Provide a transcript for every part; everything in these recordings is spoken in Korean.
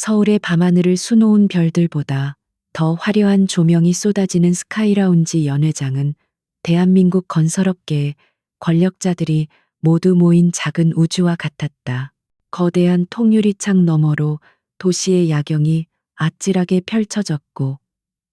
서울의 밤하늘을 수놓은 별들보다 더 화려한 조명이 쏟아지는 스카이라운지 연회장은 대한민국 건설업계의 권력자들이 모두 모인 작은 우주와 같았다. 거대한 통유리창 너머로 도시의 야경이 아찔하게 펼쳐졌고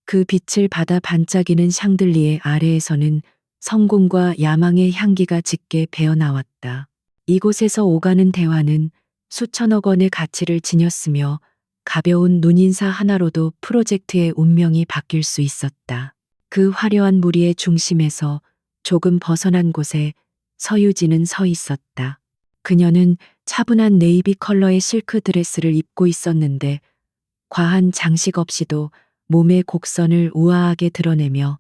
그 빛을 받아 반짝이는 샹들리에 아래에서는 성공과 야망의 향기가 짙게 배어나왔다. 이곳에서 오가는 대화는 수천억 원의 가치를 지녔으며 가벼운 눈인사 하나로도 프로젝트의 운명이 바뀔 수 있었다. 그 화려한 무리의 중심에서 조금 벗어난 곳에 서유진은 서 있었다. 그녀는 차분한 네이비 컬러의 실크 드레스를 입고 있었는데 과한 장식 없이도 몸의 곡선을 우아하게 드러내며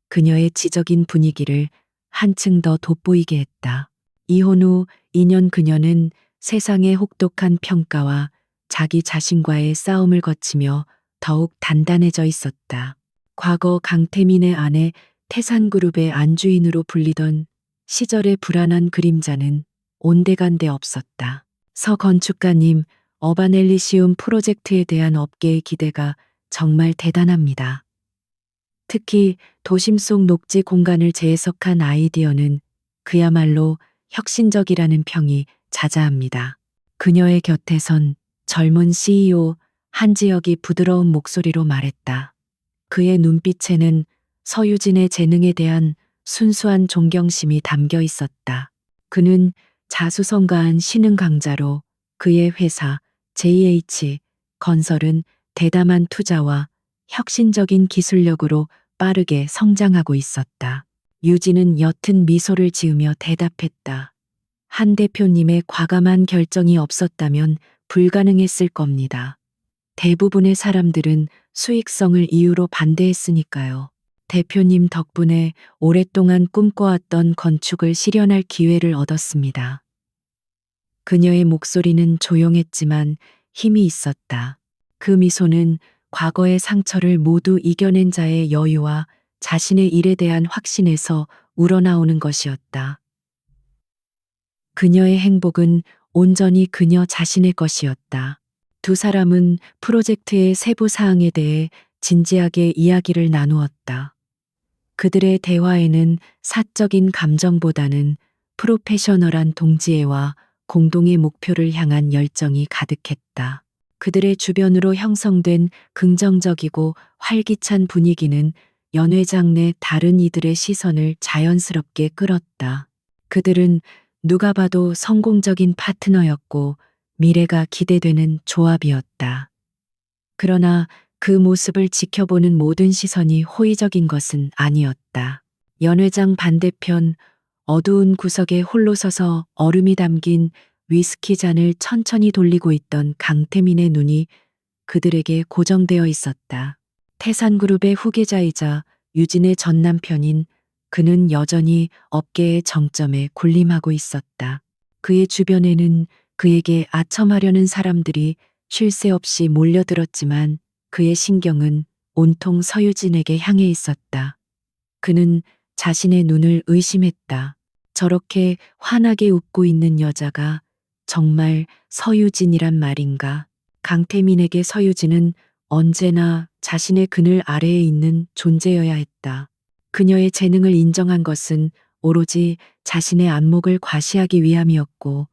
그녀의 지적인 분위기를 한층 더 돋보이게 했다. 이혼 후 2년 그녀는 세상의 혹독한 평가와 자기 자신과의 싸움을 거치며 더욱 단단해져 있었다. 과거 강태민의 아내 태산그룹의 안주인으로 불리던 시절의 불안한 그림자는 온데간데 없었다. 서 건축가님, 어바넬리시움 프로젝트에 대한 업계의 기대가 정말 대단합니다. 특히 도심 속 녹지 공간을 재해석한 아이디어는 그야말로 혁신적이라는 평이 자자합니다. 그녀의 곁에선 젊은 CEO 한지혁이 부드러운 목소리로 말했다. 그의 눈빛에는 서유진의 재능에 대한 순수한 존경심이 담겨 있었다. 그는 자수성가한 신흥 강자로 그의 회사 JH 건설은 대담한 투자와 혁신적인 기술력으로 빠르게 성장하고 있었다. 유진은 옅은 미소를 지으며 대답했다. 한 대표님의 과감한 결정이 없었다면 불가능했을 겁니다. 대부분의 사람들은 수익성을 이유로 반대했으니까요. 대표님 덕분에 오랫동안 꿈꿔왔던 건축을 실현할 기회를 얻었습니다. 그녀의 목소리는 조용했지만 힘이 있었다. 그 미소는 과거의 상처를 모두 이겨낸 자의 여유와 자신의 일에 대한 확신에서 우러나오는 것이었다. 그녀의 행복은 온전히 그녀 자신의 것이었다. 두 사람은 프로젝트의 세부 사항에 대해 진지하게 이야기를 나누었다. 그들의 대화에는 사적인 감정보다는 프로페셔널한 동지애와 공동의 목표를 향한 열정이 가득했다. 그들의 주변으로 형성된 긍정적이고 활기찬 분위기는 연회장 내 다른 이들의 시선을 자연스럽게 끌었다. 그들은 누가 봐도 성공적인 파트너였고 미래가 기대되는 조합이었다. 그러나 그 모습을 지켜보는 모든 시선이 호의적인 것은 아니었다. 연회장 반대편 어두운 구석에 홀로 서서 얼음이 담긴 위스키 잔을 천천히 돌리고 있던 강태민의 눈이 그들에게 고정되어 있었다. 태산그룹의 후계자이자 유진의 전 남편인 그는 여전히 업계의 정점에 군림하고 있었다. 그의 주변에는 그에게 아첨하려는 사람들이 쉴 새 없이 몰려들었지만 그의 신경은 온통 서유진에게 향해 있었다. 그는 자신의 눈을 의심했다. 저렇게 환하게 웃고 있는 여자가 정말 서유진이란 말인가? 강태민에게 서유진은 언제나 자신의 그늘 아래에 있는 존재여야 했다. 그녀의 재능을 인정한 것은 오로지 자신의 안목을 과시하기 위함이었고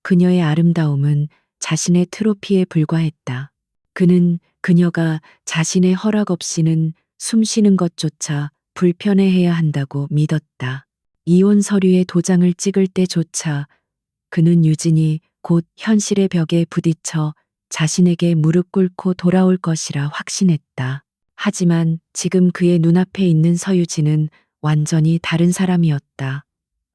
그녀의 아름다움은 자신의 트로피에 불과했다. 그는 그녀가 자신의 허락 없이는 숨쉬는 것조차 불편해해야 한다고 믿었다. 이혼 서류에 도장을 찍을 때조차 그는 유진이 곧 현실의 벽에 부딪혀 자신에게 무릎 꿇고 돌아올 것이라 확신했다. 하지만 지금 그의 눈앞에 있는 서유진은 완전히 다른 사람이었다.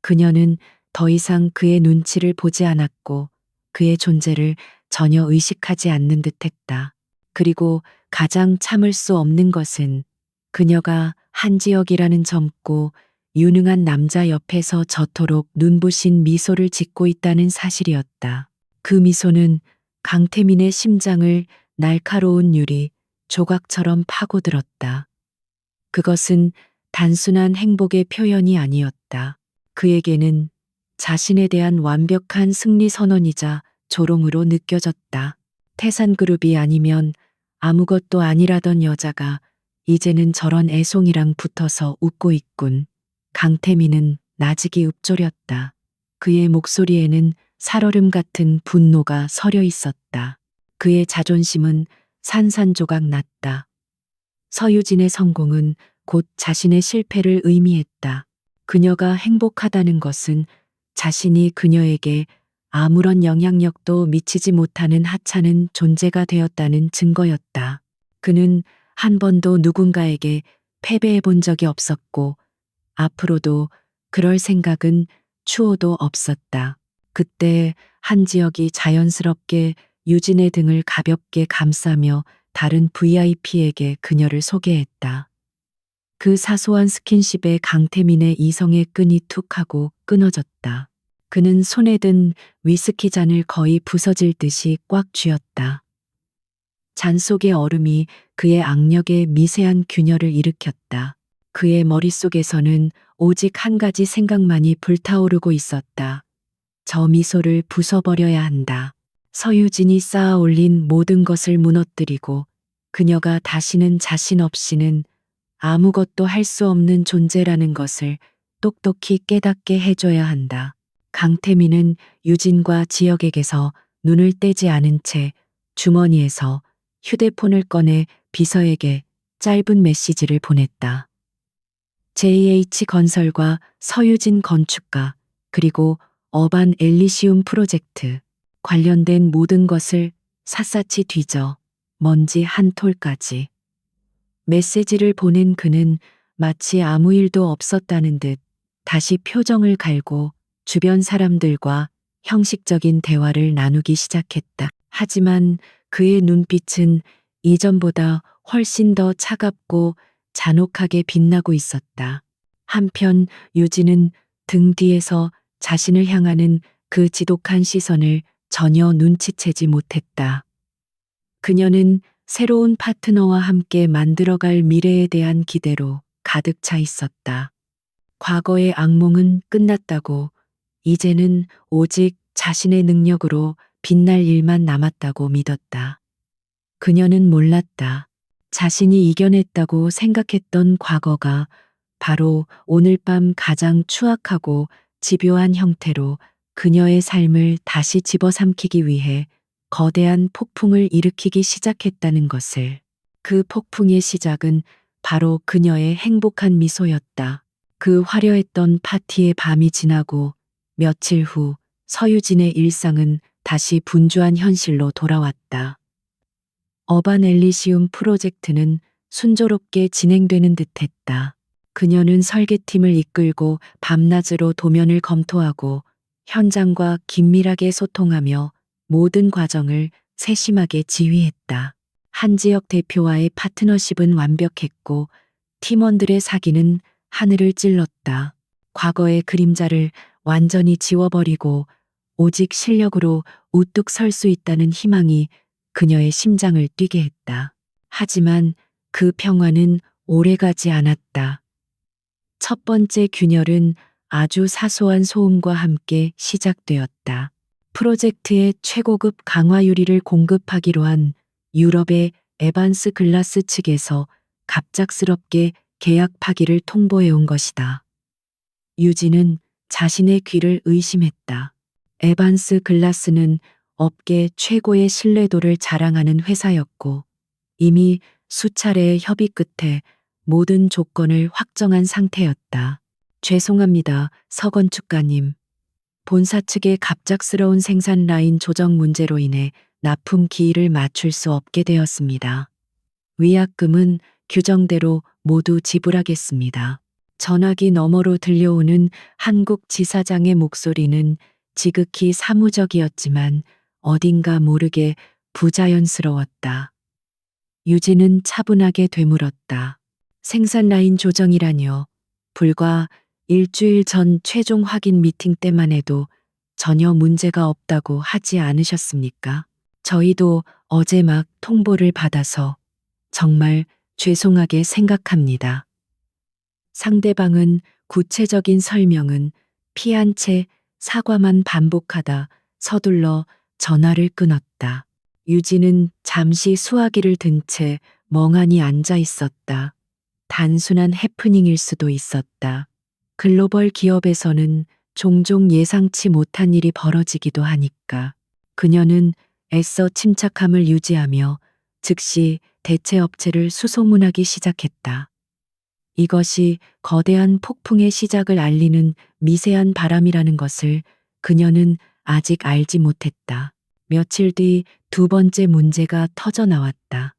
그녀는 더 이상 그의 눈치를 보지 않았고 그의 존재를 전혀 의식하지 않는 듯했다. 그리고 가장 참을 수 없는 것은 그녀가 한지혁이라는 젊고 유능한 남자 옆에서 저토록 눈부신 미소를 짓고 있다는 사실이었다. 그 미소는 강태민의 심장을 날카로운 유리 조각처럼 파고들었다. 그것은 단순한 행복의 표현이 아니었다. 그에게는 자신에 대한 완벽한 승리 선언이자 조롱으로 느껴졌다. 태산그룹이 아니면 아무것도 아니라던 여자가 이제는 저런 애송이랑 붙어서 웃고 있군. 강태민은 나직이 읊조렸다. 그의 목소리에는 살얼음 같은 분노가 서려 있었다. 그의 자존심은 산산조각 났다. 서유진의 성공은 곧 자신의 실패를 의미했다. 그녀가 행복하다는 것은 자신이 그녀에게 아무런 영향력도 미치지 못하는 하찮은 존재가 되었다는 증거였다. 그는 한 번도 누군가에게 패배해 본 적이 없었고 앞으로도 그럴 생각은 추호도 없었다. 그때 한지혁이 자연스럽게 유진의 등을 가볍게 감싸며 다른 VIP에게 그녀를 소개했다. 그 사소한 스킨십에 강태민의 이성의 끈이 툭 하고 끊어졌다. 그는 손에 든 위스키 잔을 거의 부서질 듯이 꽉 쥐었다. 잔 속의 얼음이 그의 악력에 미세한 균열을 일으켰다. 그의 머릿속에서는 오직 한 가지 생각만이 불타오르고 있었다. 저 미소를 부숴버려야 한다. 서유진이 쌓아 올린 모든 것을 무너뜨리고 그녀가 다시는 자신 없이는 아무것도 할 수 없는 존재라는 것을 똑똑히 깨닫게 해줘야 한다. 강태민은 유진과 지혁에게서 눈을 떼지 않은 채 주머니에서 휴대폰을 꺼내 비서에게 짧은 메시지를 보냈다. JH건설과 서유진 건축가 그리고 어반 엘리시움 프로젝트 관련된 모든 것을 샅샅이 뒤져 먼지 한 톨까지. 메시지를 보낸 그는 마치 아무 일도 없었다는 듯 다시 표정을 갈고 주변 사람들과 형식적인 대화를 나누기 시작했다. 하지만 그의 눈빛은 이전보다 훨씬 더 차갑고 잔혹하게 빛나고 있었다. 한편 유진은 등 뒤에서 자신을 향하는 그 지독한 시선을 전혀 눈치채지 못했다. 그녀는 새로운 파트너와 함께 만들어갈 미래에 대한 기대로 가득 차 있었다. 과거의 악몽은 끝났다고 이제는 오직 자신의 능력으로 빛날 일만 남았다고 믿었다. 그녀는 몰랐다. 자신이 이겨냈다고 생각했던 과거가 바로 오늘 밤 가장 추악하고 집요한 형태로 그녀의 삶을 다시 집어삼키기 위해 거대한 폭풍을 일으키기 시작했다는 것을. 그 폭풍의 시작은 바로 그녀의 행복한 미소였다. 그 화려했던 파티의 밤이 지나고 며칠 후 서유진의 일상은 다시 분주한 현실로 돌아왔다. 어반 엘리시움 프로젝트는 순조롭게 진행되는 듯했다. 그녀는 설계팀을 이끌고 밤낮으로 도면을 검토하고 현장과 긴밀하게 소통하며 모든 과정을 세심하게 지휘했다. 한지혁 대표와의 파트너십은 완벽했고 팀원들의 사기는 하늘을 찔렀다. 과거의 그림자를 완전히 지워버리고 오직 실력으로 우뚝 설 수 있다는 희망이 그녀의 심장을 뛰게 했다. 하지만 그 평화는 오래가지 않았다. 첫 번째 균열은 아주 사소한 소음과 함께 시작되었다. 프로젝트의 최고급 강화 유리를 공급하기로 한 유럽의 에반스 글라스 측에서 갑작스럽게 계약 파기를 통보해 온 것이다. 유진은 자신의 귀를 의심했다. 에반스 글라스는 업계 최고의 신뢰도를 자랑하는 회사였고 이미 수차례의 협의 끝에 모든 조건을 확정한 상태였다. 죄송합니다, 서 건축가님. 본사 측의 갑작스러운 생산 라인 조정 문제로 인해 납품 기일을 맞출 수 없게 되었습니다. 위약금은 규정대로 모두 지불하겠습니다. 전화기 너머로 들려오는 한국 지사장의 목소리는 지극히 사무적이었지만 어딘가 모르게 부자연스러웠다. 유진은 차분하게 되물었다. 생산 라인 조정이라뇨. 불과 일주일 전 최종 확인 미팅 때만 해도 전혀 문제가 없다고 하지 않으셨습니까? 저희도 어제 막 통보를 받아서 정말 죄송하게 생각합니다. 상대방은 구체적인 설명은 피한 채 사과만 반복하다 서둘러 전화를 끊었다. 유진은 잠시 수화기를 든 채 멍하니 앉아 있었다. 단순한 해프닝일 수도 있었다. 글로벌 기업에서는 종종 예상치 못한 일이 벌어지기도 하니까. 그녀는 애써 침착함을 유지하며 즉시 대체 업체를 수소문하기 시작했다. 이것이 거대한 폭풍의 시작을 알리는 미세한 바람이라는 것을 그녀는 아직 알지 못했다. 며칠 뒤 두 번째 문제가 터져 나왔다.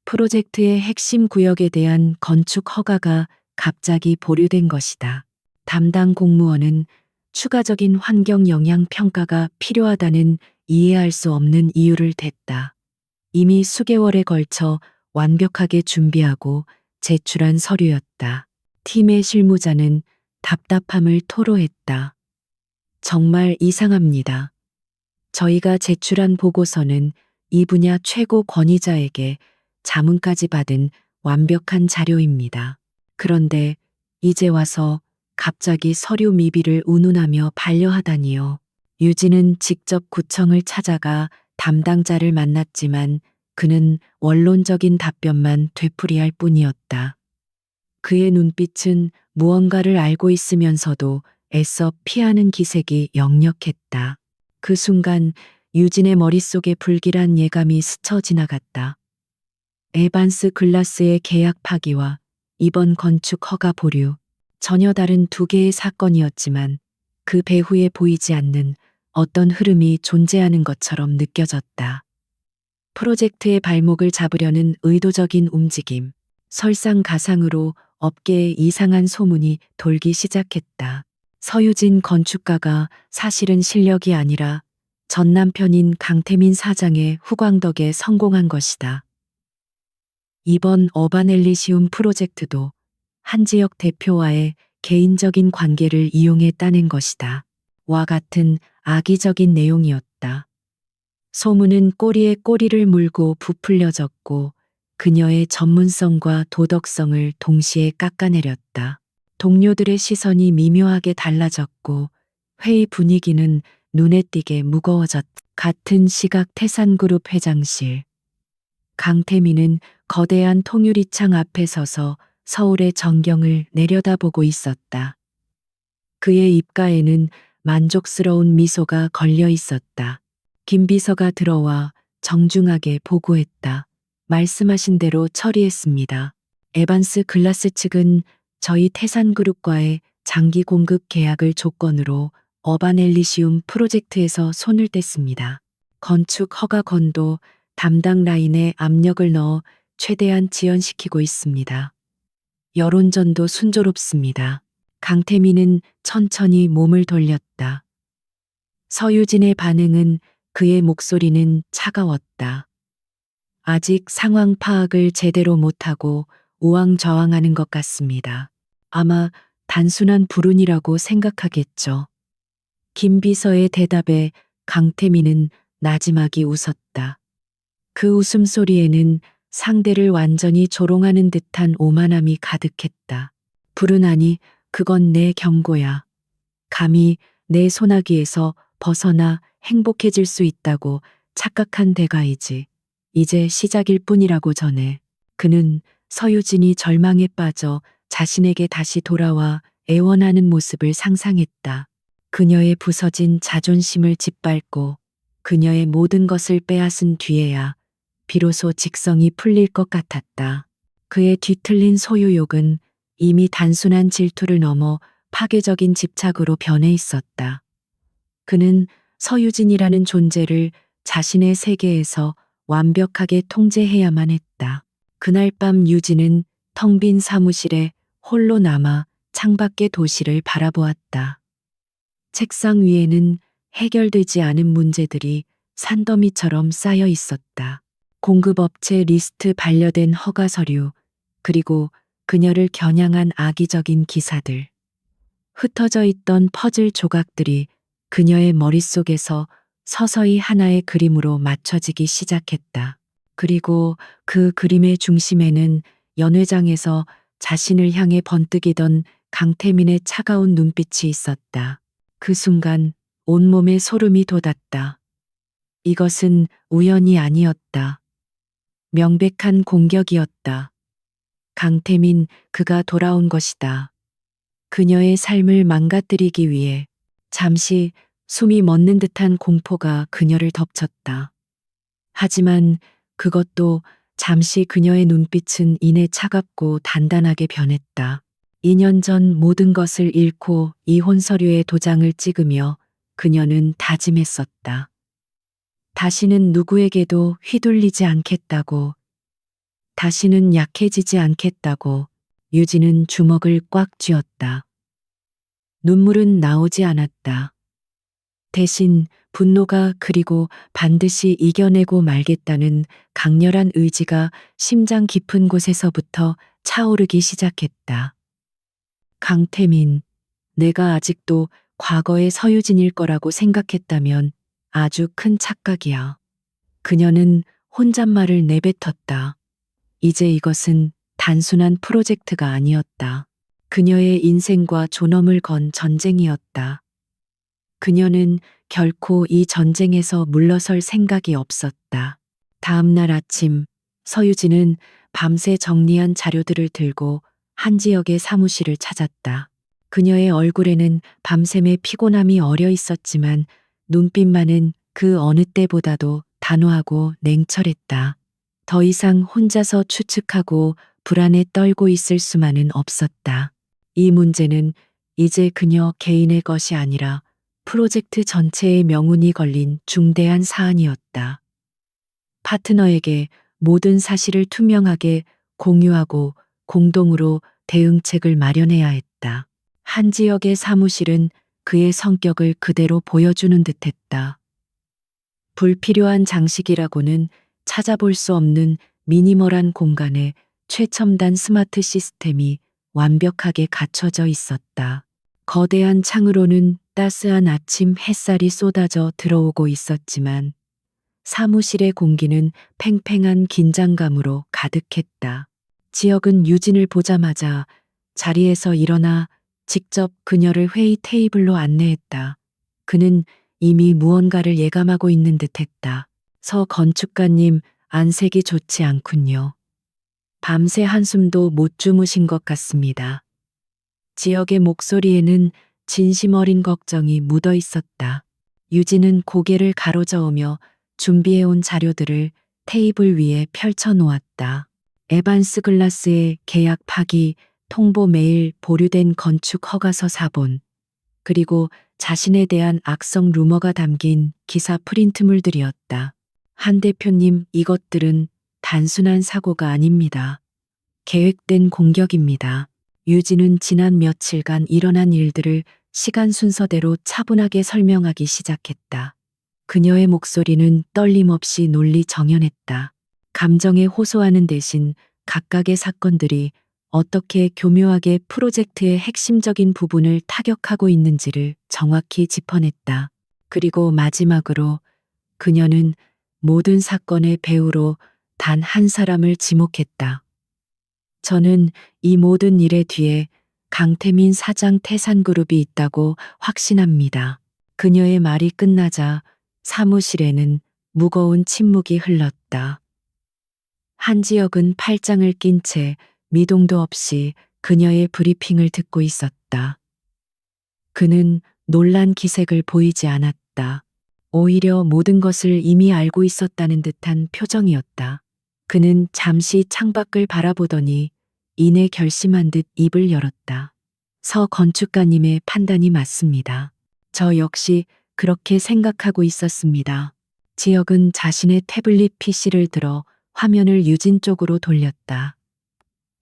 프로젝트의 핵심 구역에 대한 건축 허가가 갑자기 보류된 것이다. 담당 공무원은 추가적인 환경 영향 평가가 필요하다는 이해할 수 없는 이유를 댔다. 이미 수개월에 걸쳐 완벽하게 준비하고 제출한 서류였다. 팀의 실무자는 답답함을 토로했다. 정말 이상합니다. 저희가 제출한 보고서는 이 분야 최고 권위자에게 자문까지 받은 완벽한 자료입니다. 그런데 이제 와서 갑자기 서류 미비를 운운하며 반려하다니요. 유진은 직접 구청을 찾아가 담당자를 만났지만 그는 원론적인 답변만 되풀이할 뿐이었다. 그의 눈빛은 무언가를 알고 있으면서도 애써 피하는 기색이 역력했다. 그 순간 유진의 머릿속에 불길한 예감이 스쳐 지나갔다. 에반스 글라스의 계약 파기와 이번 건축 허가 보류, 전혀 다른 두 개의 사건이었지만 그 배후에 보이지 않는 어떤 흐름이 존재하는 것처럼 느껴졌다. 프로젝트의 발목을 잡으려는 의도적인 움직임, 설상가상으로 업계에 이상한 소문이 돌기 시작했다. 서유진 건축가가 사실은 실력이 아니라 전 남편인 강태민 사장의 후광 덕에 성공한 것이다. 이번 어바넬리시움 프로젝트도 한 지역 대표와의 개인적인 관계를 이용해 따낸 것이다. 와 같은 악의적인 내용이었다. 소문은 꼬리에 꼬리를 물고 부풀려졌고 그녀의 전문성과 도덕성을 동시에 깎아내렸다. 동료들의 시선이 미묘하게 달라졌고 회의 분위기는 눈에 띄게 무거워졌다. 같은 시각 태산그룹 회장실. 강태민은 거대한 통유리창 앞에 서서 서울의 전경을 내려다보고 있었다. 그의 입가에는 만족스러운 미소가 걸려 있었다. 김 비서가 들어와 정중하게 보고했다. 말씀하신 대로 처리했습니다. 에반스 글라스 측은 저희 태산그룹과의 장기 공급 계약을 조건으로 어바넬리시움 프로젝트에서 손을 뗐습니다. 건축 허가건도 담당 라인에 압력을 넣어 최대한 지연시키고 있습니다. 여론전도 순조롭습니다. 강태민은 천천히 몸을 돌렸다. 서유진의 반응은 그의 목소리는 차가웠다. 아직 상황 파악을 제대로 못하고 우왕좌왕하는 것 같습니다. 아마 단순한 불운이라고 생각하겠죠. 김 비서의 대답에 강태민은 나지막이 웃었다. 그 웃음소리에는 상대를 완전히 조롱하는 듯한 오만함이 가득했다. 불운하니 그건 내 경고야. 감히 내 소나기에서 벗어나 행복해질 수 있다고 착각한 대가이지. 이제 시작일 뿐이라고 전해. 그는 서유진이 절망에 빠져 자신에게 다시 돌아와 애원하는 모습을 상상했다. 그녀의 부서진 자존심을 짓밟고 그녀의 모든 것을 빼앗은 뒤에야 비로소 직성이 풀릴 것 같았다. 그의 뒤틀린 소유욕은 이미 단순한 질투를 넘어 파괴적인 집착으로 변해 있었다. 그는 서유진이라는 존재를 자신의 세계에서 완벽하게 통제해야만 했다. 그날 밤 유진은 텅 빈 사무실에 홀로 남아 창밖의 도시를 바라보았다. 책상 위에는 해결되지 않은 문제들이 산더미처럼 쌓여 있었다. 공급업체 리스트 반려된 허가 서류, 그리고 그녀를 겨냥한 악의적인 기사들. 흩어져 있던 퍼즐 조각들이 그녀의 머릿속에서 서서히 하나의 그림으로 맞춰지기 시작했다. 그리고 그 그림의 중심에는 연회장에서 자신을 향해 번뜩이던 강태민의 차가운 눈빛이 있었다. 그 순간 온몸에 소름이 돋았다. 이것은 우연이 아니었다. 명백한 공격이었다. 강태민, 그가 돌아온 것이다. 그녀의 삶을 망가뜨리기 위해 잠시 숨이 멎는 듯한 공포가 그녀를 덮쳤다. 하지만 그것도 잠시 그녀의 눈빛은 이내 차갑고 단단하게 변했다. 2년 전 모든 것을 잃고 이혼 서류에 도장을 찍으며 그녀는 다짐했었다. 다시는 누구에게도 휘둘리지 않겠다고, 다시는 약해지지 않겠다고. 유진은 주먹을 꽉 쥐었다. 눈물은 나오지 않았다. 대신 분노가, 그리고 반드시 이겨내고 말겠다는 강렬한 의지가 심장 깊은 곳에서부터 차오르기 시작했다. 강태민, 내가 아직도 과거의 서유진일 거라고 생각했다면 아주 큰 착각이야. 그녀는 혼잣말을 내뱉었다. 이제 이것은 단순한 프로젝트가 아니었다. 그녀의 인생과 존엄을 건 전쟁이었다. 그녀는 결코 이 전쟁에서 물러설 생각이 없었다. 다음 날 아침, 서유진은 밤새 정리한 자료들을 들고 한지역의 사무실을 찾았다. 그녀의 얼굴에는 밤샘의 피곤함이 어려 있었지만 눈빛만은 그 어느 때보다도 단호하고 냉철했다. 더 이상 혼자서 추측하고 불안에 떨고 있을 수만은 없었다. 이 문제는 이제 그녀 개인의 것이 아니라 프로젝트 전체의 명운이 걸린 중대한 사안이었다. 파트너에게 모든 사실을 투명하게 공유하고 공동으로 대응책을 마련해야 했다. 한지역의 사무실은 그의 성격을 그대로 보여주는 듯했다. 불필요한 장식이라고는 찾아볼 수 없는 미니멀한 공간에 최첨단 스마트 시스템이 완벽하게 갖춰져 있었다. 거대한 창으로는 따스한 아침 햇살이 쏟아져 들어오고 있었지만 사무실의 공기는 팽팽한 긴장감으로 가득했다. 지역은 유진을 보자마자 자리에서 일어나 직접 그녀를 회의 테이블로 안내했다. 그는 이미 무언가를 예감하고 있는 듯했다. 서 건축가님, 안색이 좋지 않군요. 밤새 한숨도 못 주무신 것 같습니다. 지역의 목소리에는 진심 어린 걱정이 묻어 있었다. 유진은 고개를 가로저으며 준비해온 자료들을 테이블 위에 펼쳐 놓았다. 에반스 글라스의 계약 파기, 통보 메일, 보류된 건축 허가서 사본, 그리고 자신에 대한 악성 루머가 담긴 기사 프린트물들이었다. 한 대표님, 이것들은 단순한 사고가 아닙니다. 계획된 공격입니다. 유진은 지난 며칠간 일어난 일들을 시간 순서대로 차분하게 설명하기 시작했다. 그녀의 목소리는 떨림 없이 논리 정연했다. 감정에 호소하는 대신 각각의 사건들이 어떻게 교묘하게 프로젝트의 핵심적인 부분을 타격하고 있는지를 정확히 짚어냈다. 그리고 마지막으로 그녀는 모든 사건의 배우로 단 한 사람을 지목했다. 저는 이 모든 일의 뒤에 강태민 사장 태산그룹이 있다고 확신합니다. 그녀의 말이 끝나자 사무실에는 무거운 침묵이 흘렀다. 한지역은 팔짱을 낀 채 미동도 없이 그녀의 브리핑을 듣고 있었다. 그는 놀란 기색을 보이지 않았다. 오히려 모든 것을 이미 알고 있었다는 듯한 표정이었다. 그는 잠시 창밖을 바라보더니 이내 결심한 듯 입을 열었다. 서 건축가님의 판단이 맞습니다. 저 역시 그렇게 생각하고 있었습니다. 지역은 자신의 태블릿 PC를 들어 화면을 유진 쪽으로 돌렸다.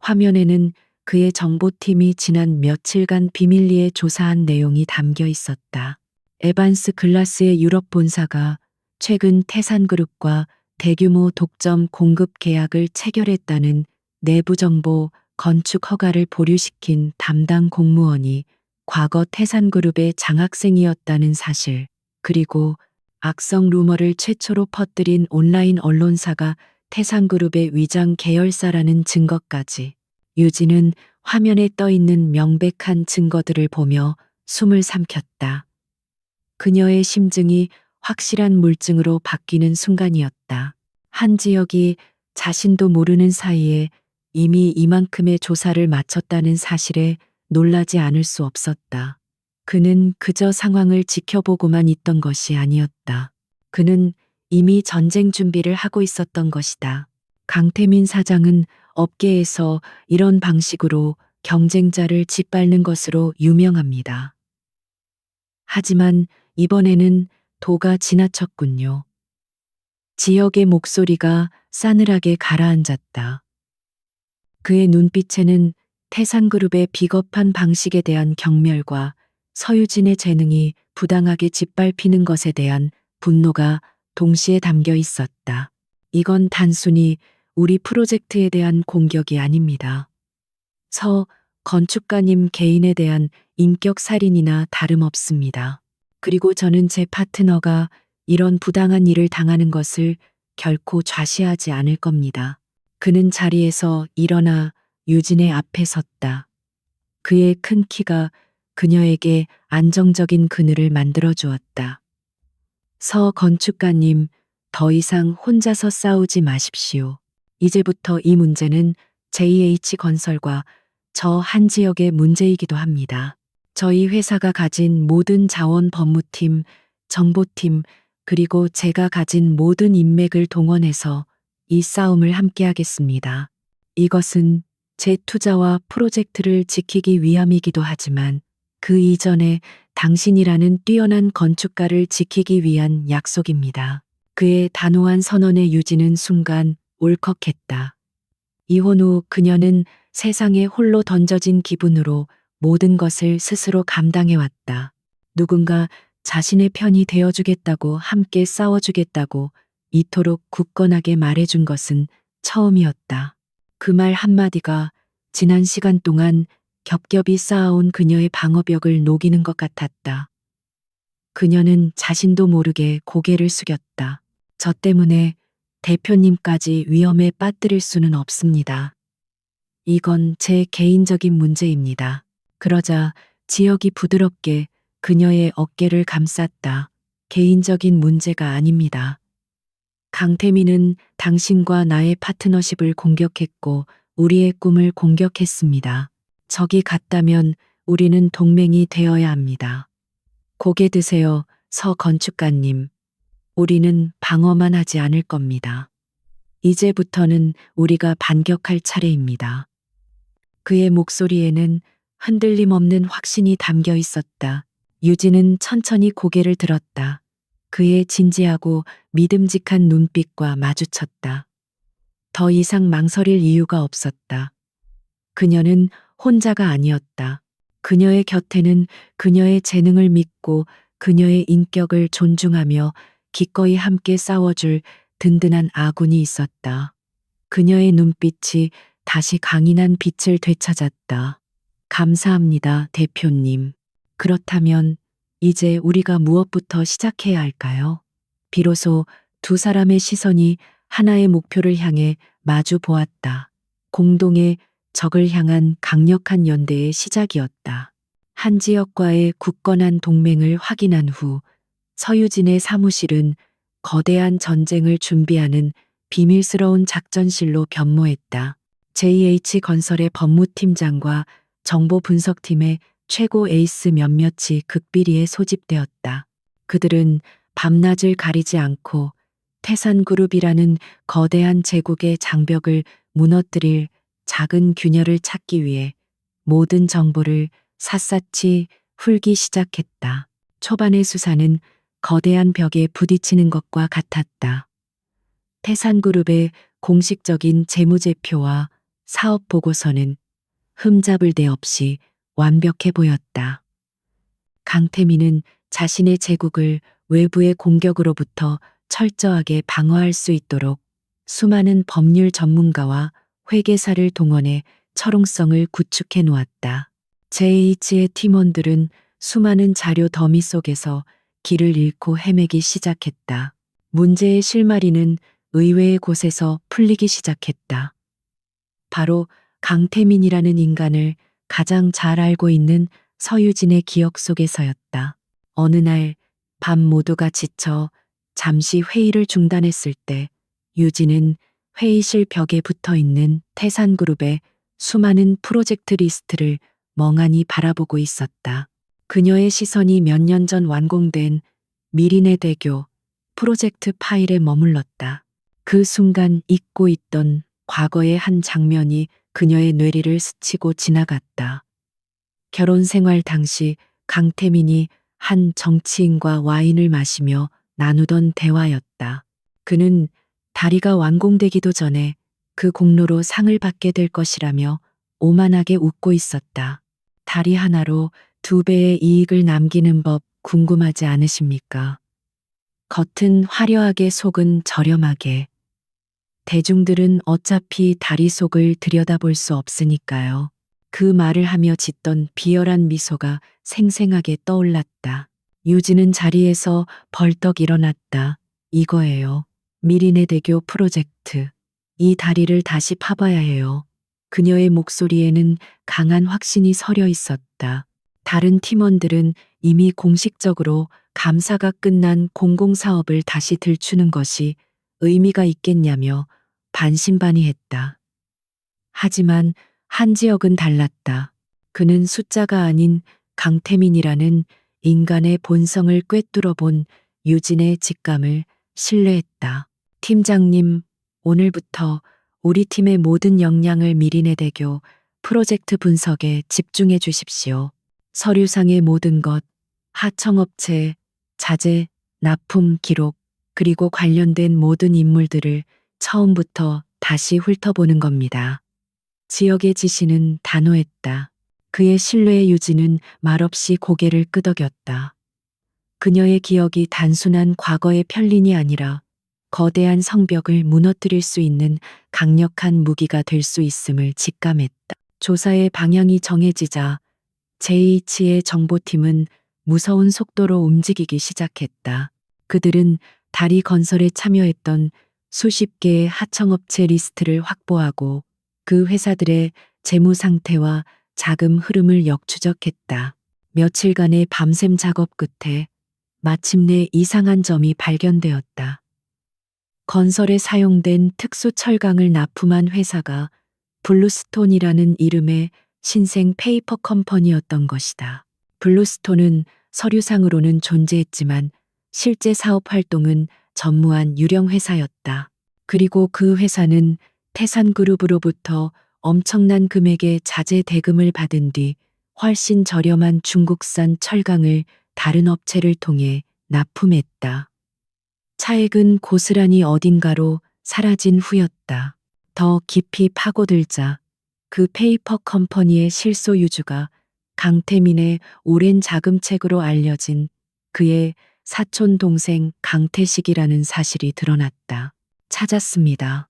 화면에는 그의 정보팀이 지난 며칠간 비밀리에 조사한 내용이 담겨 있었다. 에반스 글라스의 유럽 본사가 최근 태산그룹과 대규모 독점 공급 계약을 체결했다는 내부 정보, 건축 허가를 보류시킨 담당 공무원이 과거 태산그룹의 장학생이었다는 사실, 그리고 악성 루머를 최초로 퍼뜨린 온라인 언론사가 태산그룹의 위장 계열사라는 증거까지. 유진은 화면에 떠 있는 명백한 증거들을 보며 숨을 삼켰다. 그녀의 심증이 확실한 물증으로 바뀌는 순간이었다. 한 지역이 자신도 모르는 사이에 이미 이만큼의 조사를 마쳤다는 사실에 놀라지 않을 수 없었다. 그는 그저 상황을 지켜보고만 있던 것이 아니었다. 그는 이미 전쟁 준비를 하고 있었던 것이다. 강태민 사장은 업계에서 이런 방식으로 경쟁자를 짓밟는 것으로 유명합니다. 하지만 이번에는 도가 지나쳤군요. 지역의 목소리가 싸늘하게 가라앉았다. 그의 눈빛에는 태산그룹의 비겁한 방식에 대한 경멸과 서유진의 재능이 부당하게 짓밟히는 것에 대한 분노가 동시에 담겨 있었다. 이건 단순히 우리 프로젝트에 대한 공격이 아닙니다. 서 건축가님 개인에 대한 인격 살인이나 다름없습니다. 그리고 저는 제 파트너가 이런 부당한 일을 당하는 것을 결코 좌시하지 않을 겁니다. 그는 자리에서 일어나 유진의 앞에 섰다. 그의 큰 키가 그녀에게 안정적인 그늘을 만들어 주었다. 서 건축가님, 더 이상 혼자서 싸우지 마십시오. 이제부터 이 문제는 JH건설과 저 한 지역의 문제이기도 합니다. 저희 회사가 가진 모든 자원 법무팀, 정보팀, 그리고 제가 가진 모든 인맥을 동원해서 이 싸움을 함께하겠습니다. 이것은 제 투자와 프로젝트를 지키기 위함이기도 하지만 그 이전에 당신이라는 뛰어난 건축가를 지키기 위한 약속입니다. 그의 단호한 선언의 유지는 순간 울컥했다. 이혼 후 그녀는 세상에 홀로 던져진 기분으로 모든 것을 스스로 감당해왔다. 누군가 자신의 편이 되어주겠다고 함께 싸워주겠다고 이토록 굳건하게 말해준 것은 처음이었다. 그 말 한마디가 지난 시간 동안 겹겹이 쌓아온 그녀의 방어벽을 녹이는 것 같았다. 그녀는 자신도 모르게 고개를 숙였다. 저 때문에 대표님까지 위험에 빠뜨릴 수는 없습니다. 이건 제 개인적인 문제입니다. 그러자 지혁이 부드럽게 그녀의 어깨를 감쌌다. 개인적인 문제가 아닙니다. 강태민은 당신과 나의 파트너십을 공격했고 우리의 꿈을 공격했습니다. 적이 같다면 우리는 동맹이 되어야 합니다. 고개 드세요, 서 건축가님. 우리는 방어만 하지 않을 겁니다. 이제부터는 우리가 반격할 차례입니다. 그의 목소리에는 흔들림 없는 확신이 담겨 있었다. 유진은 천천히 고개를 들었다. 그의 진지하고 믿음직한 눈빛과 마주쳤다. 더 이상 망설일 이유가 없었다. 그녀는 혼자가 아니었다. 그녀의 곁에는 그녀의 재능을 믿고 그녀의 인격을 존중하며 기꺼이 함께 싸워줄 든든한 아군이 있었다. 그녀의 눈빛이 다시 강인한 빛을 되찾았다. 감사합니다, 대표님. 그렇다면 이제 우리가 무엇부터 시작해야 할까요? 비로소 두 사람의 시선이 하나의 목표를 향해 마주 보았다. 공동의 적을 향한 강력한 연대의 시작이었다. 한 지역과의 굳건한 동맹을 확인한 후 서유진의 사무실은 거대한 전쟁을 준비하는 비밀스러운 작전실로 변모했다. JH건설의 법무팀장과 정보분석팀의 최고 에이스 몇몇이 극비리에 소집되었다. 그들은 밤낮을 가리지 않고 태산그룹이라는 거대한 제국의 장벽을 무너뜨릴 작은 균열을 찾기 위해 모든 정보를 샅샅이 풀기 시작했다. 초반의 수사는 거대한 벽에 부딪히는 것과 같았다. 태산그룹의 공식적인 재무제표와 사업 보고서는 흠잡을 데 없이 완벽해 보였다. 강태민은 자신의 제국을 외부의 공격으로부터 철저하게 방어할 수 있도록 수많은 법률 전문가와 회계사를 동원해 철옹성을 구축해 놓았다. JH의 팀원들은 수많은 자료 더미 속에서 길을 잃고 헤매기 시작했다. 문제의 실마리는 의외의 곳에서 풀리기 시작했다. 바로 강태민이라는 인간을 가장 잘 알고 있는 서유진의 기억 속에서였다. 어느 날 밤 모두가 지쳐 잠시 회의를 중단했을 때 유진은 회의실 벽에 붙어 있는 태산그룹의 수많은 프로젝트 리스트를 멍하니 바라보고 있었다. 그녀의 시선이 몇 년 전 완공된 미리네 대교 프로젝트 파일에 머물렀다. 그 순간 잊고 있던 과거의 한 장면이 그녀의 뇌리를 스치고 지나갔다. 결혼 생활 당시 강태민이 한 정치인과 와인을 마시며 나누던 대화였다. 그는 다리가 완공되기도 전에 그 공로로 상을 받게 될 것이라며 오만하게 웃고 있었다. 다리 하나로 2배의 이익을 남기는 법 궁금하지 않으십니까? 겉은 화려하게 속은 저렴하게. 대중들은 어차피 다리 속을 들여다볼 수 없으니까요. 그 말을 하며 짓던 비열한 미소가 생생하게 떠올랐다. 유진은 자리에서 벌떡 일어났다. 이거예요. 미리네 대교 프로젝트. 이 다리를 다시 파봐야 해요. 그녀의 목소리에는 강한 확신이 서려 있었다. 다른 팀원들은 이미 공식적으로 감사가 끝난 공공사업을 다시 들추는 것이 의미가 있겠냐며 반신반의했다. 하지만 한지혁은 달랐다. 그는 숫자가 아닌 강태민이라는 인간의 본성을 꿰뚫어 본 유진의 직감을 신뢰했다. 팀장님, 오늘부터 우리 팀의 모든 역량을 미리네 대교 프로젝트 분석에 집중해 주십시오. 서류상의 모든 것, 하청업체, 자재, 납품 기록, 그리고 관련된 모든 인물들을 처음부터 다시 훑어보는 겁니다. 지역의 지시는 단호했다. 그의 신뢰의 유지는 말없이 고개를 끄덕였다. 그녀의 기억이 단순한 과거의 편린이 아니라 거대한 성벽을 무너뜨릴 수 있는 강력한 무기가 될 수 있음을 직감했다. 조사의 방향이 정해지자 JH의 정보팀은 무서운 속도로 움직이기 시작했다. 그들은 다리 건설에 참여했던 수십 개의 하청업체 리스트를 확보하고 그 회사들의 재무 상태와 자금 흐름을 역추적했다. 며칠간의 밤샘 작업 끝에 마침내 이상한 점이 발견되었다. 건설에 사용된 특수 철강을 납품한 회사가 블루스톤이라는 이름의 신생 페이퍼 컴퍼니였던 것이다. 블루스톤은 서류상으로는 존재했지만 실제 사업 활동은 전무한 유령 회사였다. 그리고 그 회사는 태산그룹으로부터 엄청난 금액의 자재 대금을 받은 뒤 훨씬 저렴한 중국산 철강을 다른 업체를 통해 납품했다. 차액은 고스란히 어딘가로 사라진 후였다. 더 깊이 파고들자 그 페이퍼 컴퍼니의 실소유주가 강태민의 오랜 자금책으로 알려진 그의 사촌 동생 강태식이라는 사실이 드러났다. 찾았습니다.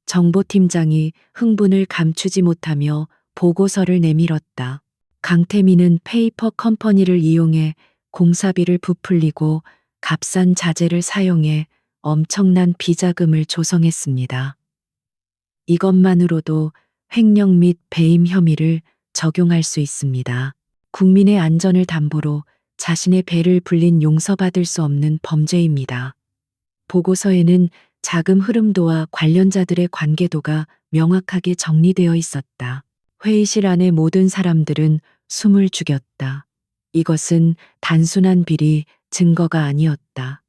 정보팀장이 흥분을 감추지 못하며 보고서를 내밀었다. 강태민은 페이퍼 컴퍼니를 이용해 공사비를 부풀리고 값싼 자재를 사용해 엄청난 비자금을 조성했습니다. 이것만으로도 횡령 및 배임 혐의를 적용할 수 있습니다. 국민의 안전을 담보로 자신의 배를 불린 용서받을 수 없는 범죄입니다. 보고서에는 자금 흐름도와 관련자들의 관계도가 명확하게 정리되어 있었다. 회의실 안의 모든 사람들은 숨을 죽였다. 이것은 단순한 비리, 증거가 아니었다.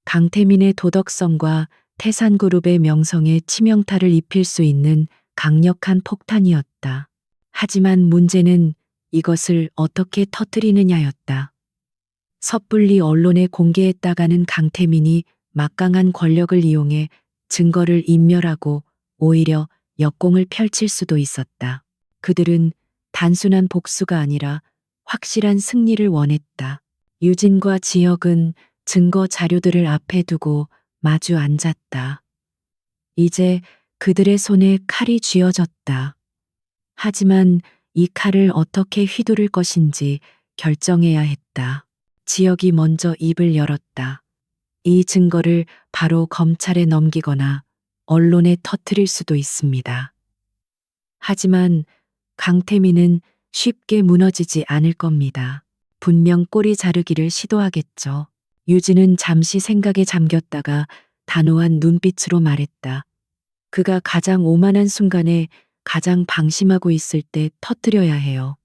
강태민의 도덕성과 태산그룹의 명성에 치명타를 입힐 수 있는 강력한 폭탄이었다. 하지만 문제는 이것을 어떻게 터뜨리느냐였다. 섣불리 언론에 공개했다가는 강태민이 막강한 권력을 이용해 증거를 인멸하고 오히려 역공을 펼칠 수도 있었다. 그들은 단순한 복수가 아니라 확실한 승리를 원했다. 유진과 지혁은 증거 자료들을 앞에 두고 마주 앉았다. 이제 그들의 손에 칼이 쥐어졌다. 하지만 이 칼을 어떻게 휘두를 것인지 결정해야 했다. 지혁이 먼저 입을 열었다. 이 증거를 바로 검찰에 넘기거나 언론에 터뜨릴 수도 있습니다. 하지만 강태민은 쉽게 무너지지 않을 겁니다. 분명 꼬리 자르기를 시도하겠죠. 유진은 잠시 생각에 잠겼다가 단호한 눈빛으로 말했다. 그가 가장 오만한 순간에 가장 방심하고 있을 때 터뜨려야 해요.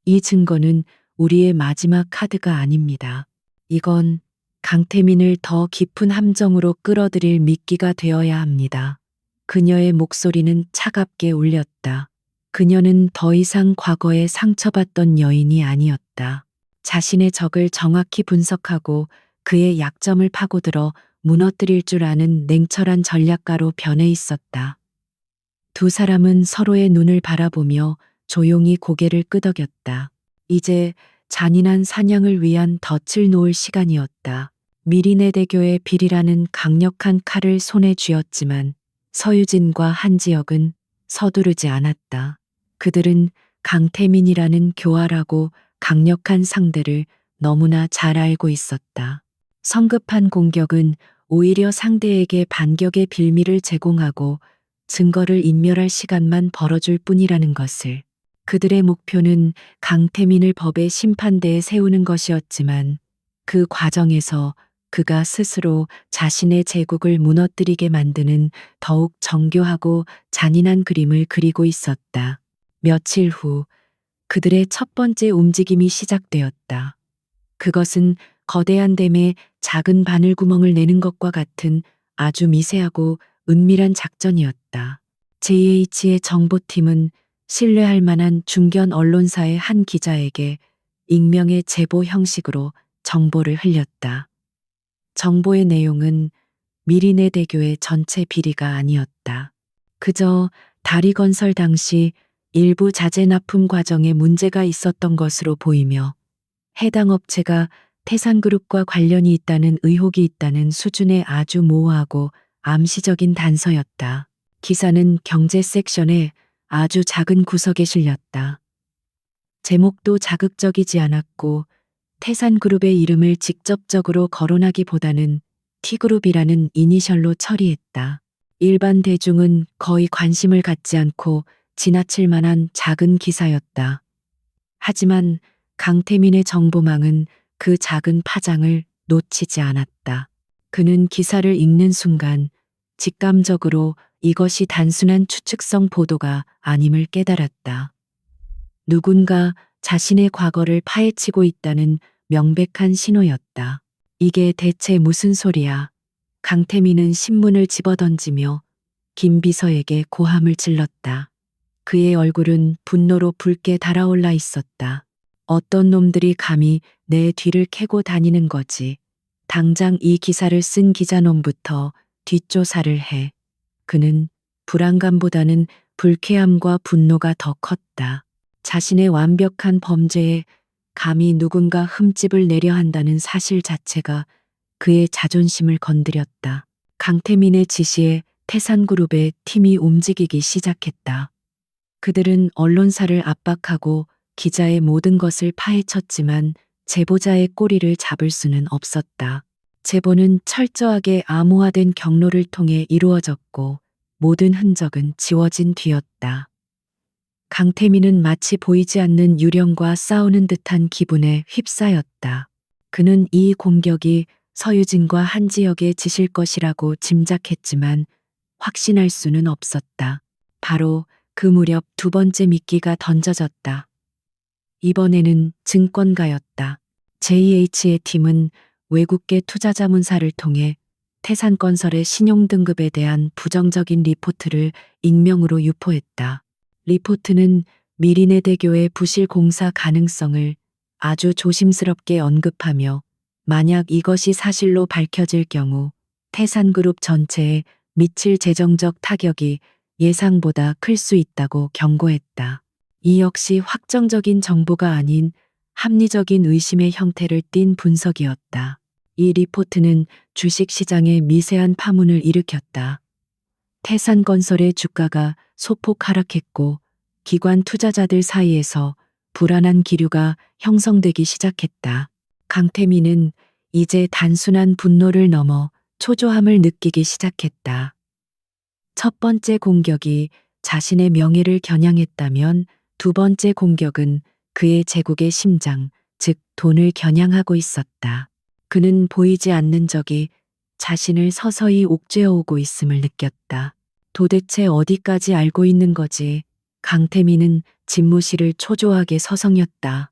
이 증거는 우리의 마지막 카드가 아닙니다. 이건 강태민을 더 깊은 함정으로 끌어들일 미끼가 되어야 합니다. 그녀의 목소리는 차갑게 울렸다. 그녀는 더 이상 과거에 상처받던 여인이 아니었다. 자신의 적을 정확히 분석하고 그의 약점을 파고들어 무너뜨릴 줄 아는 냉철한 전략가로 변해 있었다. 두 사람은 서로의 눈을 바라보며 조용히 고개를 끄덕였다. 이제 잔인한 사냥을 위한 덫을 놓을 시간이었다. 미리네 대교의 빌이라는 강력한 칼을 손에 쥐었지만 서유진과 한지혁은 서두르지 않았다. 그들은 강태민이라는 교활하고 강력한 상대를 너무나 잘 알고 있었다. 성급한 공격은 오히려 상대에게 반격의 빌미를 제공하고 증거를 인멸할 시간만 벌어줄 뿐이라는 것을. 그들의 목표는 강태민을 법의 심판대에 세우는 것이었지만 그 과정에서 그가 스스로 자신의 제국을 무너뜨리게 만드는 더욱 정교하고 잔인한 그림을 그리고 있었다. 며칠 후 그들의 첫 번째 움직임이 시작되었다. 그것은 거대한 댐에 작은 바늘구멍을 내는 것과 같은 아주 미세하고 은밀한 작전이었다. JH의 정보팀은 신뢰할 만한 중견 언론사의 한 기자에게 익명의 제보 형식으로 정보를 흘렸다. 정보의 내용은 미리네 대교의 전체 비리가 아니었다. 그저 다리건설 당시 일부 자재 납품 과정에 문제가 있었던 것으로 보이며 해당 업체가 태산그룹과 관련이 있다는 의혹이 있다는 수준의 아주 모호하고 암시적인 단서였다. 기사는 경제 섹션에 아주 작은 구석에 실렸다. 제목도 자극적이지 않았고 태산그룹의 이름을 직접적으로 거론하기보다는 T그룹이라는 이니셜로 처리했다. 일반 대중은 거의 관심을 갖지 않고 지나칠 만한 작은 기사였다. 하지만 강태민의 정보망은 그 작은 파장을 놓치지 않았다. 그는 기사를 읽는 순간 직감적으로 이것이 단순한 추측성 보도가 아님을 깨달았다. 누군가 자신의 과거를 파헤치고 있다는 명백한 신호였다. 이게 대체 무슨 소리야? 강태민은 신문을 집어던지며 김 비서에게 고함을 질렀다. 그의 얼굴은 분노로 붉게 달아올라 있었다. 어떤 놈들이 감히 내 뒤를 캐고 다니는 거지. 당장 이 기사를 쓴 기자놈부터 뒷조사를 해. 그는 불안감보다는 불쾌함과 분노가 더 컸다. 자신의 완벽한 범죄에 감히 누군가 흠집을 내려 한다는 사실 자체가 그의 자존심을 건드렸다. 강태민의 지시에 태산그룹의 팀이 움직이기 시작했다. 그들은 언론사를 압박하고 기자의 모든 것을 파헤쳤지만 제보자의 꼬리를 잡을 수는 없었다. 제보는 철저하게 암호화된 경로를 통해 이루어졌고 모든 흔적은 지워진 뒤였다. 강태민은 마치 보이지 않는 유령과 싸우는 듯한 기분에 휩싸였다. 그는 이 공격이 서유진과 한지혁의 짓일 것이라고 짐작했지만 확신할 수는 없었다. 바로 그 무렵 두 번째 미끼가 던져졌다. 이번에는 증권가였다. JH의 팀은 외국계 투자자문사를 통해 태산건설의 신용등급에 대한 부정적인 리포트를 익명으로 유포했다. 리포트는 미리네 대교의 부실 공사 가능성을 아주 조심스럽게 언급하며 만약 이것이 사실로 밝혀질 경우 태산그룹 전체에 미칠 재정적 타격이 예상보다 클 수 있다고 경고했다. 이 역시 확정적인 정보가 아닌 합리적인 의심의 형태를 띤 분석이었다. 이 리포트는 주식시장에 미세한 파문을 일으켰다. 태산건설의 주가가 소폭 하락했고 기관 투자자들 사이에서 불안한 기류가 형성되기 시작했다. 강태민은 이제 단순한 분노를 넘어 초조함을 느끼기 시작했다. 첫 번째 공격이 자신의 명예를 겨냥했다면 두 번째 공격은 그의 제국의 심장, 즉 돈을 겨냥하고 있었다. 그는 보이지 않는 적이 자신을 서서히 옥죄어 오고 있음을 느꼈다. 도대체 어디까지 알고 있는 거지? 강태민은 집무실을 초조하게 서성였다.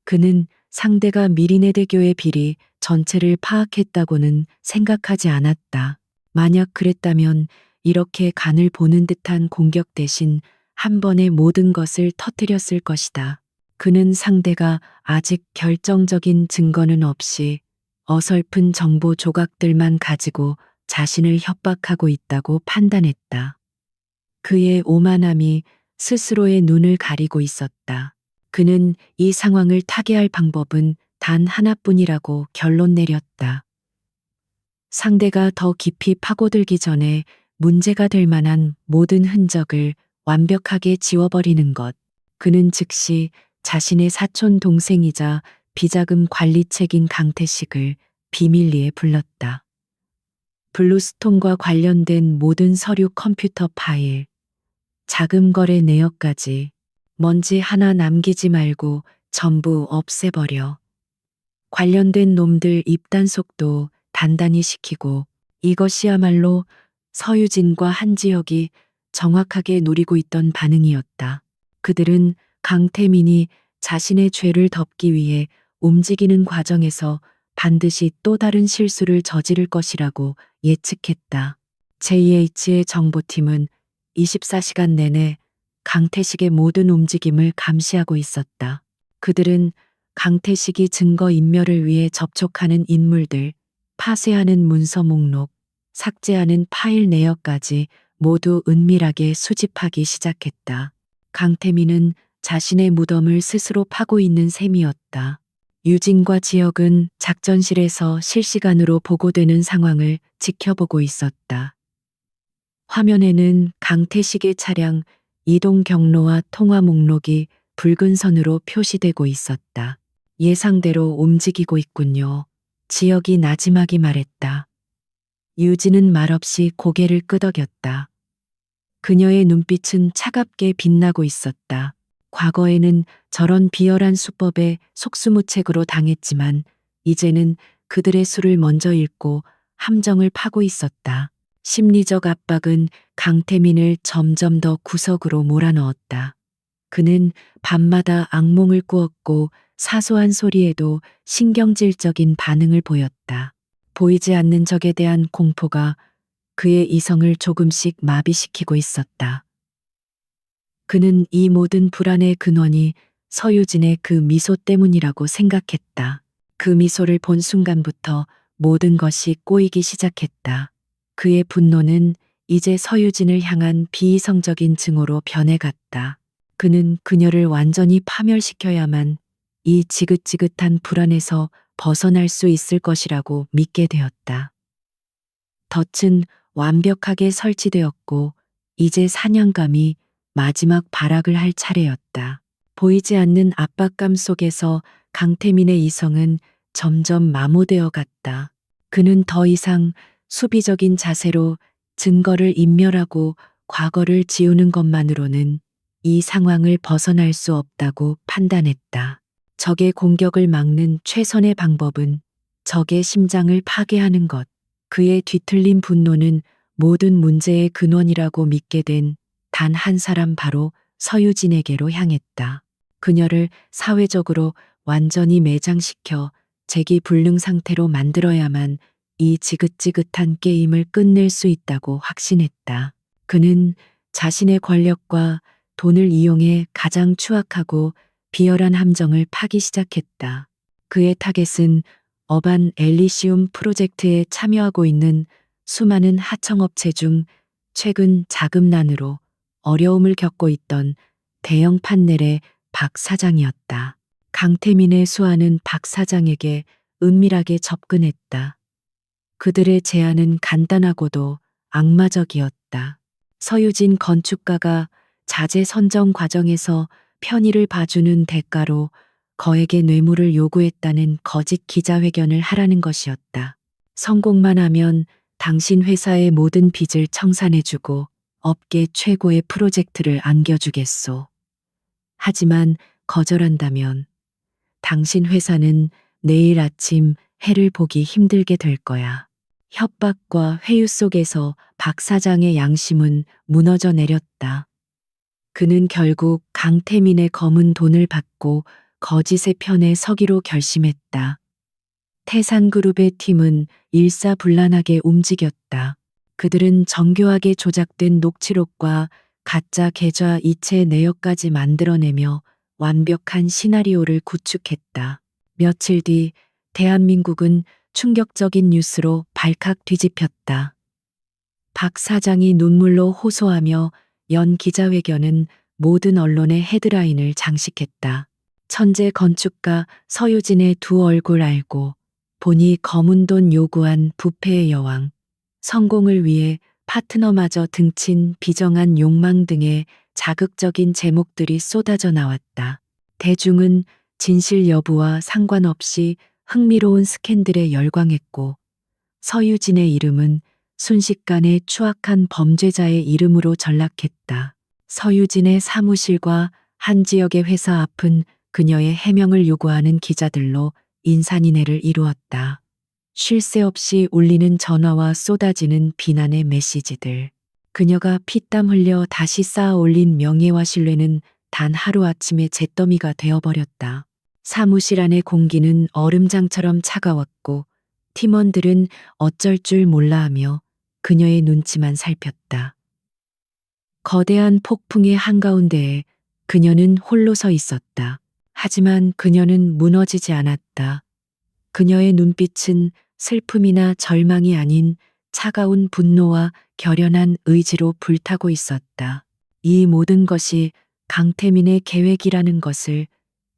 그는 상대가 미리네대교의 비리 전체를 파악했다고는 생각하지 않았다. 만약 그랬다면 이렇게 간을 보는 듯한 공격 대신 한 번에 모든 것을 터뜨렸을 것이다. 그는 상대가 아직 결정적인 증거는 없이 어설픈 정보 조각들만 가지고 자신을 협박하고 있다고 판단했다. 그의 오만함이 스스로의 눈을 가리고 있었다. 그는 이 상황을 타개할 방법은 단 하나뿐이라고 결론 내렸다. 상대가 더 깊이 파고들기 전에 문제가 될 만한 모든 흔적을 완벽하게 지워버리는 것. 그는 즉시 자신의 사촌 동생이자 비자금 관리책인 강태식을 비밀리에 불렀다. 블루스톤과 관련된 모든 서류 컴퓨터 파일, 자금 거래 내역까지 먼지 하나 남기지 말고 전부 없애버려. 관련된 놈들 입단속도 단단히 시키고 이것이야말로 서유진과 한지혁이 정확하게 노리고 있던 반응이었다. 그들은 강태민이 자신의 죄를 덮기 위해 움직이는 과정에서 반드시 또 다른 실수를 저지를 것이라고 예측했다. JH의 정보팀은 24시간 내내 강태식의 모든 움직임을 감시하고 있었다. 그들은 강태식이 증거 인멸을 위해 접촉하는 인물들, 파쇄하는 문서 목록, 삭제하는 파일 내역까지 모두 은밀하게 수집하기 시작했다. 강태민은 자신의 무덤을 스스로 파고 있는 셈이었다. 유진과 지혁은 작전실에서 실시간으로 보고되는 상황을 지켜보고 있었다. 화면에는 강태식의 차량 이동 경로와 통화 목록이 붉은 선으로 표시되고 있었다. 예상대로 움직이고 있군요. 지혁이 나지막이 말했다. 유진은 말없이 고개를 끄덕였다. 그녀의 눈빛은 차갑게 빛나고 있었다. 과거에는 저런 비열한 수법에 속수무책으로 당했지만 이제는 그들의 수를 먼저 읽고 함정을 파고 있었다. 심리적 압박은 강태민을 점점 더 구석으로 몰아넣었다. 그는 밤마다 악몽을 꾸었고 사소한 소리에도 신경질적인 반응을 보였다. 보이지 않는 적에 대한 공포가 그의 이성을 조금씩 마비시키고 있었다. 그는 이 모든 불안의 근원이 서유진의 그 미소 때문이라고 생각했다. 그 미소를 본 순간부터 모든 것이 꼬이기 시작했다. 그의 분노는 이제 서유진을 향한 비이성적인 증오로 변해갔다. 그는 그녀를 완전히 파멸시켜야만 이 지긋지긋한 불안에서 벗어날 수 있을 것이라고 믿게 되었다. 덫은 완벽하게 설치되었고 이제 사냥감이 마지막 발악을 할 차례였다. 보이지 않는 압박감 속에서 강태민의 이성은 점점 마모되어 갔다. 그는 더 이상 수비적인 자세로 증거를 인멸하고 과거를 지우는 것만으로는 이 상황을 벗어날 수 없다고 판단했다. 적의 공격을 막는 최선의 방법은 적의 심장을 파괴하는 것. 그의 뒤틀린 분노는 모든 문제의 근원이라고 믿게 된 단 한 사람 바로 서유진에게로 향했다. 그녀를 사회적으로 완전히 매장시켜 재기불능 상태로 만들어야만 이 지긋지긋한 게임을 끝낼 수 있다고 확신했다. 그는 자신의 권력과 돈을 이용해 가장 추악하고 비열한 함정을 파기 시작했다. 그의 타겟은 어반 엘리시움 프로젝트에 참여하고 있는 수많은 하청업체 중 최근 자금난으로 어려움을 겪고 있던 대형 판넬의 박 사장이었다. 강태민의 수하는 박 사장에게 은밀하게 접근했다. 그들의 제안은 간단하고도 악마적이었다. 서유진 건축가가 자재 선정 과정에서 편의를 봐주는 대가로 거액의 뇌물을 요구했다는 거짓 기자회견을 하라는 것이었다. 성공만 하면 당신 회사의 모든 빚을 청산해주고 업계 최고의 프로젝트를 안겨주겠소. 하지만 거절한다면 당신 회사는 내일 아침 해를 보기 힘들게 될 거야. 협박과 회유 속에서 박 사장의 양심은 무너져 내렸다. 그는 결국 강태민의 검은 돈을 받고 거짓의 편에 서기로 결심했다. 태산그룹의 팀은 일사불란하게 움직였다. 그들은 정교하게 조작된 녹취록과 가짜 계좌 이체 내역까지 만들어내며 완벽한 시나리오를 구축했다. 며칠 뒤 대한민국은 충격적인 뉴스로 발칵 뒤집혔다. 박 사장이 눈물로 호소하며 연 기자회견은 모든 언론의 헤드라인을 장식했다. 천재 건축가 서유진의 두 얼굴 알고 보니 검은 돈 요구한 부패의 여왕, 성공을 위해 파트너마저 등친 비정한 욕망 등의 자극적인 제목들이 쏟아져 나왔다. 대중은 진실 여부와 상관없이 흥미로운 스캔들에 열광했고 서유진의 이름은 순식간에 추악한 범죄자의 이름으로 전락했다. 서유진의 사무실과 한 지역의 회사 앞은 그녀의 해명을 요구하는 기자들로 인산인해를 이루었다. 쉴 새 없이 울리는 전화와 쏟아지는 비난의 메시지들. 그녀가 피땀 흘려 다시 쌓아 올린 명예와 신뢰는 단 하루아침에 잿더미가 되어버렸다. 사무실 안의 공기는 얼음장처럼 차가웠고 팀원들은 어쩔 줄 몰라 하며 그녀의 눈치만 살폈다. 거대한 폭풍의 한가운데에 그녀는 홀로 서 있었다. 하지만 그녀는 무너지지 않았다. 그녀의 눈빛은 슬픔이나 절망이 아닌 차가운 분노와 결연한 의지로 불타고 있었다. 이 모든 것이 강태민의 계획이라는 것을,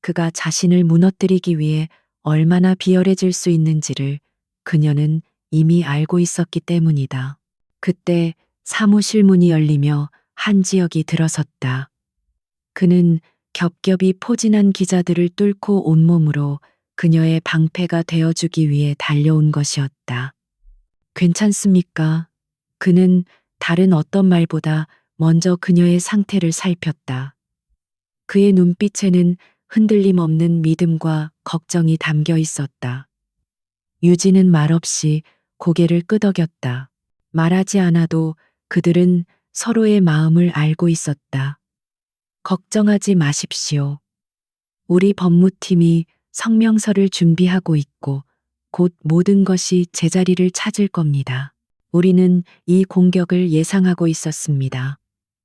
그가 자신을 무너뜨리기 위해 얼마나 비열해질 수 있는지를 그녀는 이미 알고 있었기 때문이다. 그때 사무실 문이 열리며 한지혁이 들어섰다. 그는 겹겹이 포진한 기자들을 뚫고 온몸으로 그녀의 방패가 되어주기 위해 달려온 것이었다. 괜찮습니까? 그는 다른 어떤 말보다 먼저 그녀의 상태를 살폈다. 그의 눈빛에는 흔들림 없는 믿음과 걱정이 담겨 있었다. 유진은 말없이 고개를 끄덕였다. 말하지 않아도 그들은 서로의 마음을 알고 있었다. 걱정하지 마십시오. 우리 법무팀이 성명서를 준비하고 있고 곧 모든 것이 제자리를 찾을 겁니다. 우리는 이 공격을 예상하고 있었습니다.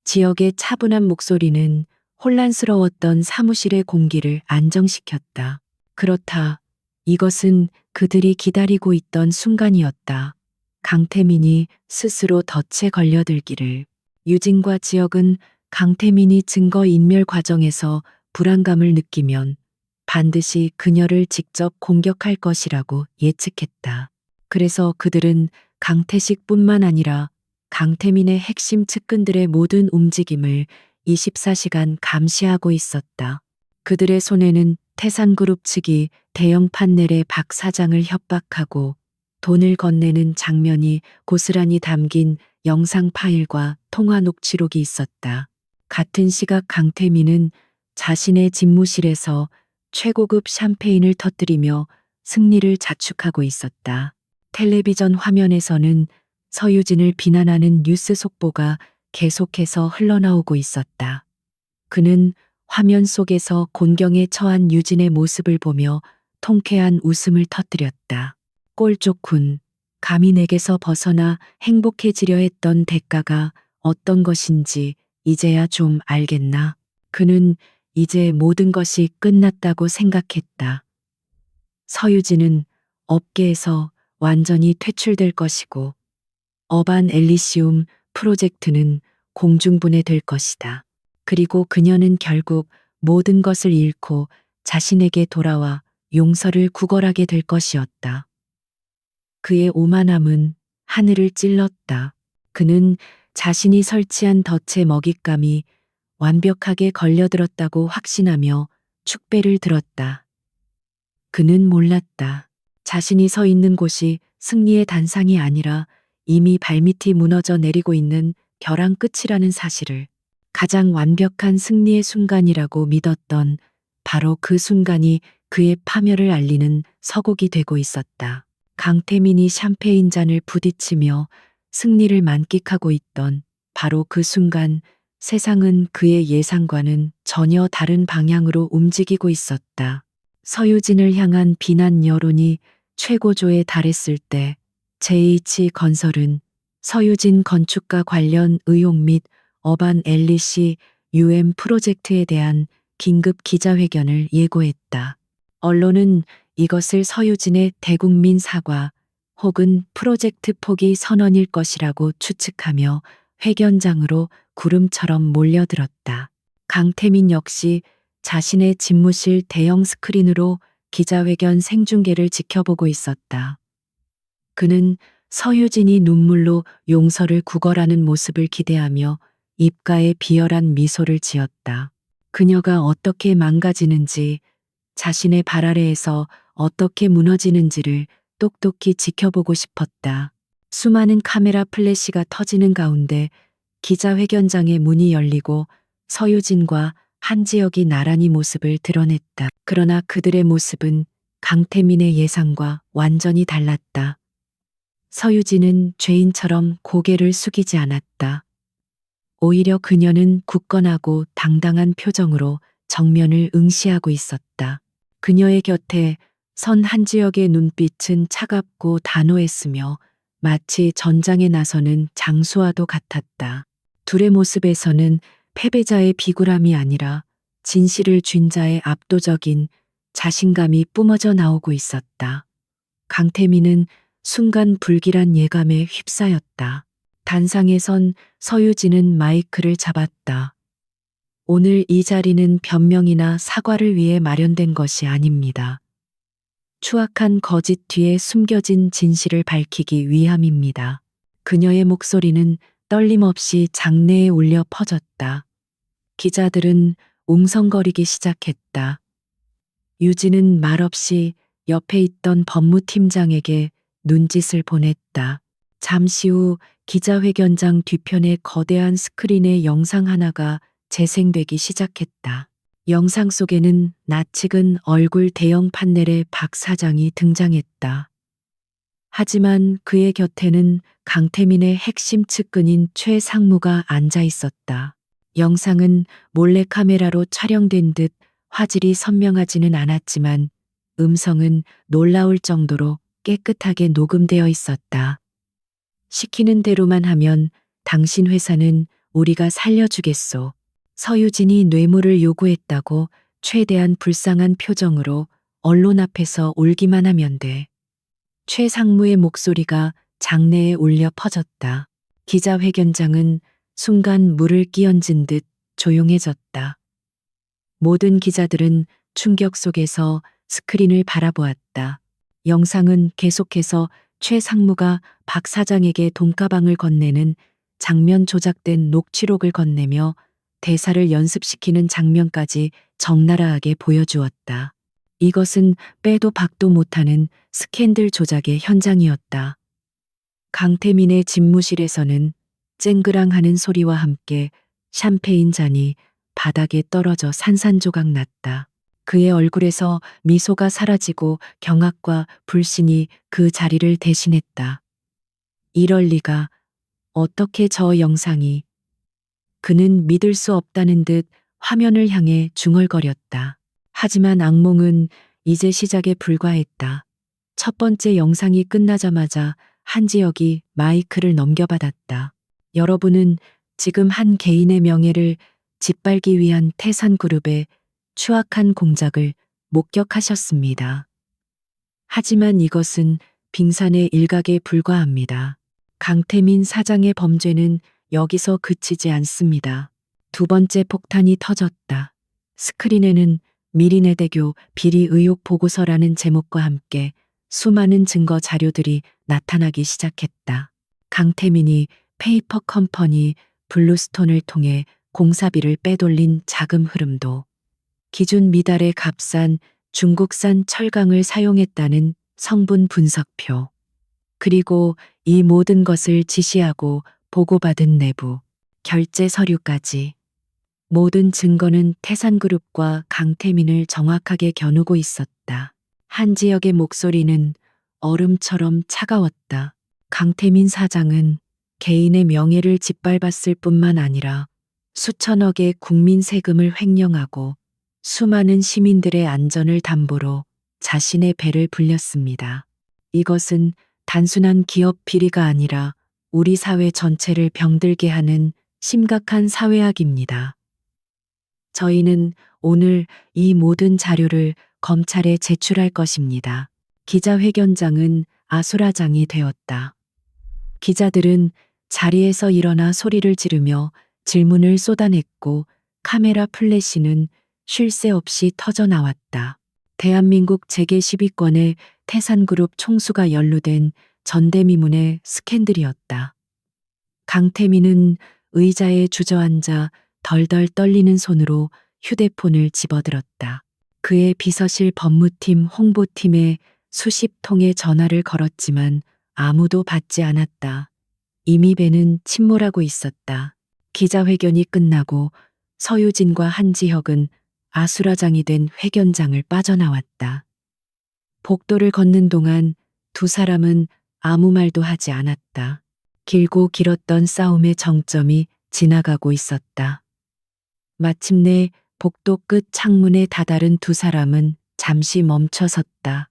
지역의 차분한 목소리는 혼란스러웠던 사무실의 공기를 안정시켰다. 그렇다. 이것은 그들이 기다리고 있던 순간이었다. 강태민이 스스로 덫에 걸려들기를. 유진과 지역은 강태민이 증거인멸 과정에서 불안감을 느끼면 반드시 그녀를 직접 공격할 것이라고 예측했다. 그래서 그들은 강태식뿐만 아니라 강태민의 핵심 측근들의 모든 움직임을 24시간 감시하고 있었다. 그들의 손에는 태산그룹 측이 대형 판넬에 박 사장을 협박하고 돈을 건네는 장면이 고스란히 담긴 영상 파일과 통화 녹취록이 있었다. 같은 시각 강태민은 자신의 집무실에서 최고급 샴페인을 터뜨리며 승리를 자축하고 있었다. 텔레비전 화면에서는 서유진을 비난하는 뉴스 속보가 계속해서 흘러나오고 있었다. 그는 화면 속에서 곤경에 처한 유진의 모습을 보며 통쾌한 웃음을 터뜨렸다. 꼴 좋군. 감히 내게서 벗어나 행복해지려 했던 대가가 어떤 것인지 이제야 좀 알겠나? 그는 이제 모든 것이 끝났다고 생각했다. 서유진은 업계에서 완전히 퇴출될 것이고 어반 엘리시움 프로젝트는 공중분해될 것이다. 그리고 그녀는 결국 모든 것을 잃고 자신에게 돌아와 용서를 구걸하게 될 것이었다. 그의 오만함은 하늘을 찔렀다. 그는 자신이 설치한 덫의 먹잇감이 완벽하게 걸려들었다고 확신하며 축배를 들었다. 그는 몰랐다. 자신이 서 있는 곳이 승리의 단상이 아니라 이미 발밑이 무너져 내리고 있는 벼랑 끝이라는 사실을, 가장 완벽한 승리의 순간이라고 믿었던 바로 그 순간이 그의 파멸을 알리는 서곡이 되고 있었다. 강태민이 샴페인 잔을 부딪히며 승리를 만끽하고 있던 바로 그 순간 세상은 그의 예상과는 전혀 다른 방향으로 움직이고 있었다. 서유진을 향한 비난 여론이 최고조에 달했을 때 JH건설은 서유진 건축과 관련 의혹 및 어반 앨리시 UM 프로젝트에 대한 긴급 기자회견을 예고했다. 언론은 이것을 서유진의 대국민 사과 혹은 프로젝트 포기 선언일 것이라고 추측하며 회견장으로 구름처럼 몰려들었다. 강태민 역시 자신의 집무실 대형 스크린으로 기자회견 생중계를 지켜보고 있었다. 그는 서유진이 눈물로 용서를 구걸하는 모습을 기대하며 입가에 비열한 미소를 지었다. 그녀가 어떻게 망가지는지, 자신의 발 아래에서 어떻게 무너지는지를 똑똑히 지켜보고 싶었다. 수많은 카메라 플래시가 터지는 가운데 기자회견장의 문이 열리고 서유진과 한지혁이 나란히 모습을 드러냈다. 그러나 그들의 모습은 강태민의 예상과 완전히 달랐다. 서유진은 죄인처럼 고개를 숙이지 않았다. 오히려 그녀는 굳건하고 당당한 표정으로 정면을 응시하고 있었다. 그녀의 곁에 선 한지혁의 눈빛은 차갑고 단호했으며 마치 전장에 나서는 장수와도 같았다. 둘의 모습에서는 패배자의 비굴함이 아니라 진실을 쥔 자의 압도적인 자신감이 뿜어져 나오고 있었다. 강태민은 순간 불길한 예감에 휩싸였다. 단상에 선 서유진은 마이크를 잡았다. 오늘 이 자리는 변명이나 사과를 위해 마련된 것이 아닙니다. 추악한 거짓 뒤에 숨겨진 진실을 밝히기 위함입니다. 그녀의 목소리는 떨림없이 장내에 울려 퍼졌다. 기자들은 웅성거리기 시작했다. 유진은 말없이 옆에 있던 법무팀장에게 눈짓을 보냈다. 잠시 후 기자회견장 뒤편의 거대한 스크린에 영상 하나가 재생되기 시작했다. 영상 속에는 낯익은 얼굴 대형 판넬의 박 사장이 등장했다. 하지만 그의 곁에는 강태민의 핵심 측근인 최 상무가 앉아 있었다. 영상은 몰래카메라로 촬영된 듯 화질이 선명하지는 않았지만 음성은 놀라울 정도로 깨끗하게 녹음되어 있었다. 시키는 대로만 하면 당신 회사는 우리가 살려주겠소. 서유진이 뇌물을 요구했다고 최대한 불쌍한 표정으로 언론 앞에서 울기만 하면 돼. 최 상무의 목소리가 장내에 울려 퍼졌다. 기자회견장은 순간 물을 끼얹은 듯 조용해졌다. 모든 기자들은 충격 속에서 스크린을 바라보았다. 영상은 계속해서 최 상무가 박 사장에게 돈가방을 건네는 장면 조작된 녹취록을 건네며 대사를 연습시키는 장면까지 적나라하게 보여주었다. 이것은 빼도 박도 못하는 스캔들 조작의 현장이었다. 강태민의 집무실에서는 쨍그랑하는 소리와 함께 샴페인 잔이 바닥에 떨어져 산산조각 났다. 그의 얼굴에서 미소가 사라지고 경악과 불신이 그 자리를 대신했다. 이럴 리가, 어떻게 저 영상이. 그는 믿을 수 없다는 듯 화면을 향해 중얼거렸다. 하지만 악몽은 이제 시작에 불과했다. 첫 번째 영상이 끝나자마자 한지혁이 마이크를 넘겨받았다. 여러분은 지금 한 개인의 명예를 짓밟기 위한 태산그룹의 추악한 공작을 목격하셨습니다. 하지만 이것은 빙산의 일각에 불과합니다. 강태민 사장의 범죄는 여기서 그치지 않습니다. 두 번째 폭탄이 터졌다. 스크린에는 미리내대교 비리 의혹 보고서라는 제목과 함께 수많은 증거 자료들이 나타나기 시작했다. 강태민이 페이퍼 컴퍼니 블루스톤을 통해 공사비를 빼돌린 자금 흐름도, 기준 미달의 값싼 중국산 철강을 사용했다는 성분 분석표, 그리고 이 모든 것을 지시하고 보고받은 내부 결제 서류까지. 모든 증거는 태산그룹과 강태민을 정확하게 겨누고 있었다. 한지혁의 목소리는 얼음처럼 차가웠다. 강태민 사장은 개인의 명예를 짓밟았을 뿐만 아니라 수천억의 국민 세금을 횡령하고 수많은 시민들의 안전을 담보로 자신의 배를 불렸습니다. 이것은 단순한 기업 비리가 아니라 우리 사회 전체를 병들게 하는 심각한 사회악입니다. 저희는 오늘 이 모든 자료를 검찰에 제출할 것입니다. 기자회견장은 아수라장이 되었다. 기자들은 자리에서 일어나 소리를 지르며 질문을 쏟아냈고 카메라 플래시는 쉴 새 없이 터져 나왔다. 대한민국 재계 10위권의 태산그룹 총수가 연루된 전대미문의 스캔들이었다. 강태민은 의자에 주저앉아 덜덜 떨리는 손으로 휴대폰을 집어들었다. 그의 비서실 법무팀 홍보팀에 수십 통의 전화를 걸었지만 아무도 받지 않았다. 이미 배는 침몰하고 있었다. 기자회견이 끝나고 서유진과 한지혁은 아수라장이 된 회견장을 빠져나왔다. 복도를 걷는 동안 두 사람은 아무 말도 하지 않았다. 길고 길었던 싸움의 정점이 지나가고 있었다. 마침내 복도 끝 창문에 다다른 두 사람은 잠시 멈춰 섰다.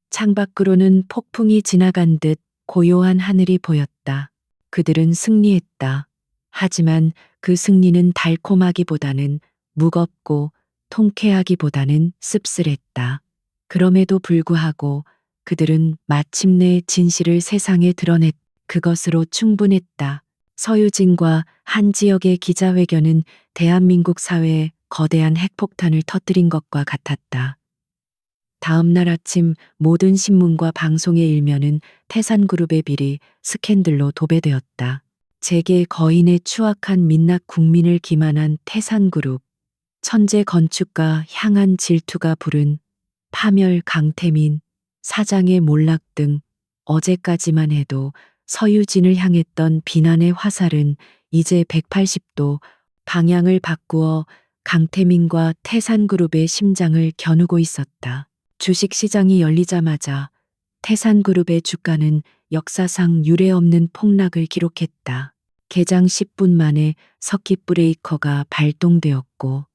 창밖으로는 폭풍이 지나간 듯 고요한 하늘이 보였다. 그들은 승리했다. 하지만 그 승리는 달콤하기보다는 무겁고 통쾌하기보다는 씁쓸했다. 그럼에도 불구하고 그들은 마침내 진실을 세상에 드러냈 그것으로 충분했다. 서유진과 한지혁의 기자회견은 대한민국 사회에 거대한 핵폭탄을 터뜨린 것과 같았다. 다음 날 아침 모든 신문과 방송의 일면은 태산그룹의 비리 스캔들로 도배되었다. 재계 거인의 추악한 민낯 국민을 기만한 태산그룹, 천재 건축가 향한 질투가 부른 파멸 강태민, 사장의 몰락 등 어제까지만 해도 서유진을 향했던 비난의 화살은 이제 180도 방향을 바꾸어 강태민과 태산그룹의 심장을 겨누고 있었다. 주식시장이 열리자마자 태산그룹의 주가는 역사상 유례없는 폭락을 기록했다. 개장 10분 만에 서킷 브레이커가 발동되었고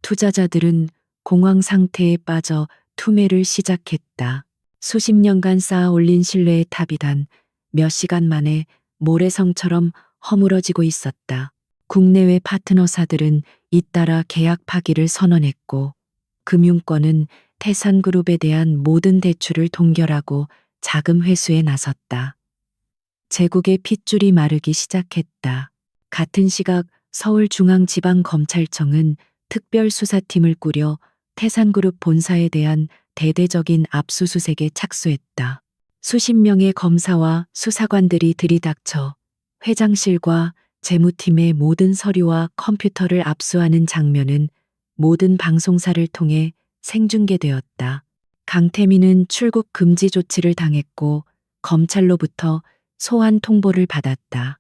투자자들은 공황 상태에 빠져 투매를 시작했다. 수십 년간 쌓아 올린 신뢰의 탑이 단 몇 시간 만에 모래성처럼 허물어지고 있었다. 국내외 파트너사들은 잇따라 계약 파기를 선언했고 금융권은 태산그룹에 대한 모든 대출을 동결하고 자금 회수에 나섰다. 제국의 핏줄이 마르기 시작했다. 같은 시각 서울중앙지방검찰청은 특별수사팀을 꾸려 태산그룹 본사에 대한 대대적인 압수수색에 착수했다. 수십 명의 검사와 수사관들이 들이닥쳐 회장실과 재무팀의 모든 서류와 컴퓨터를 압수하는 장면은 모든 방송사를 통해 생중계되었다. 강태민은 출국 금지 조치를 당했고 검찰로부터 소환 통보를 받았다.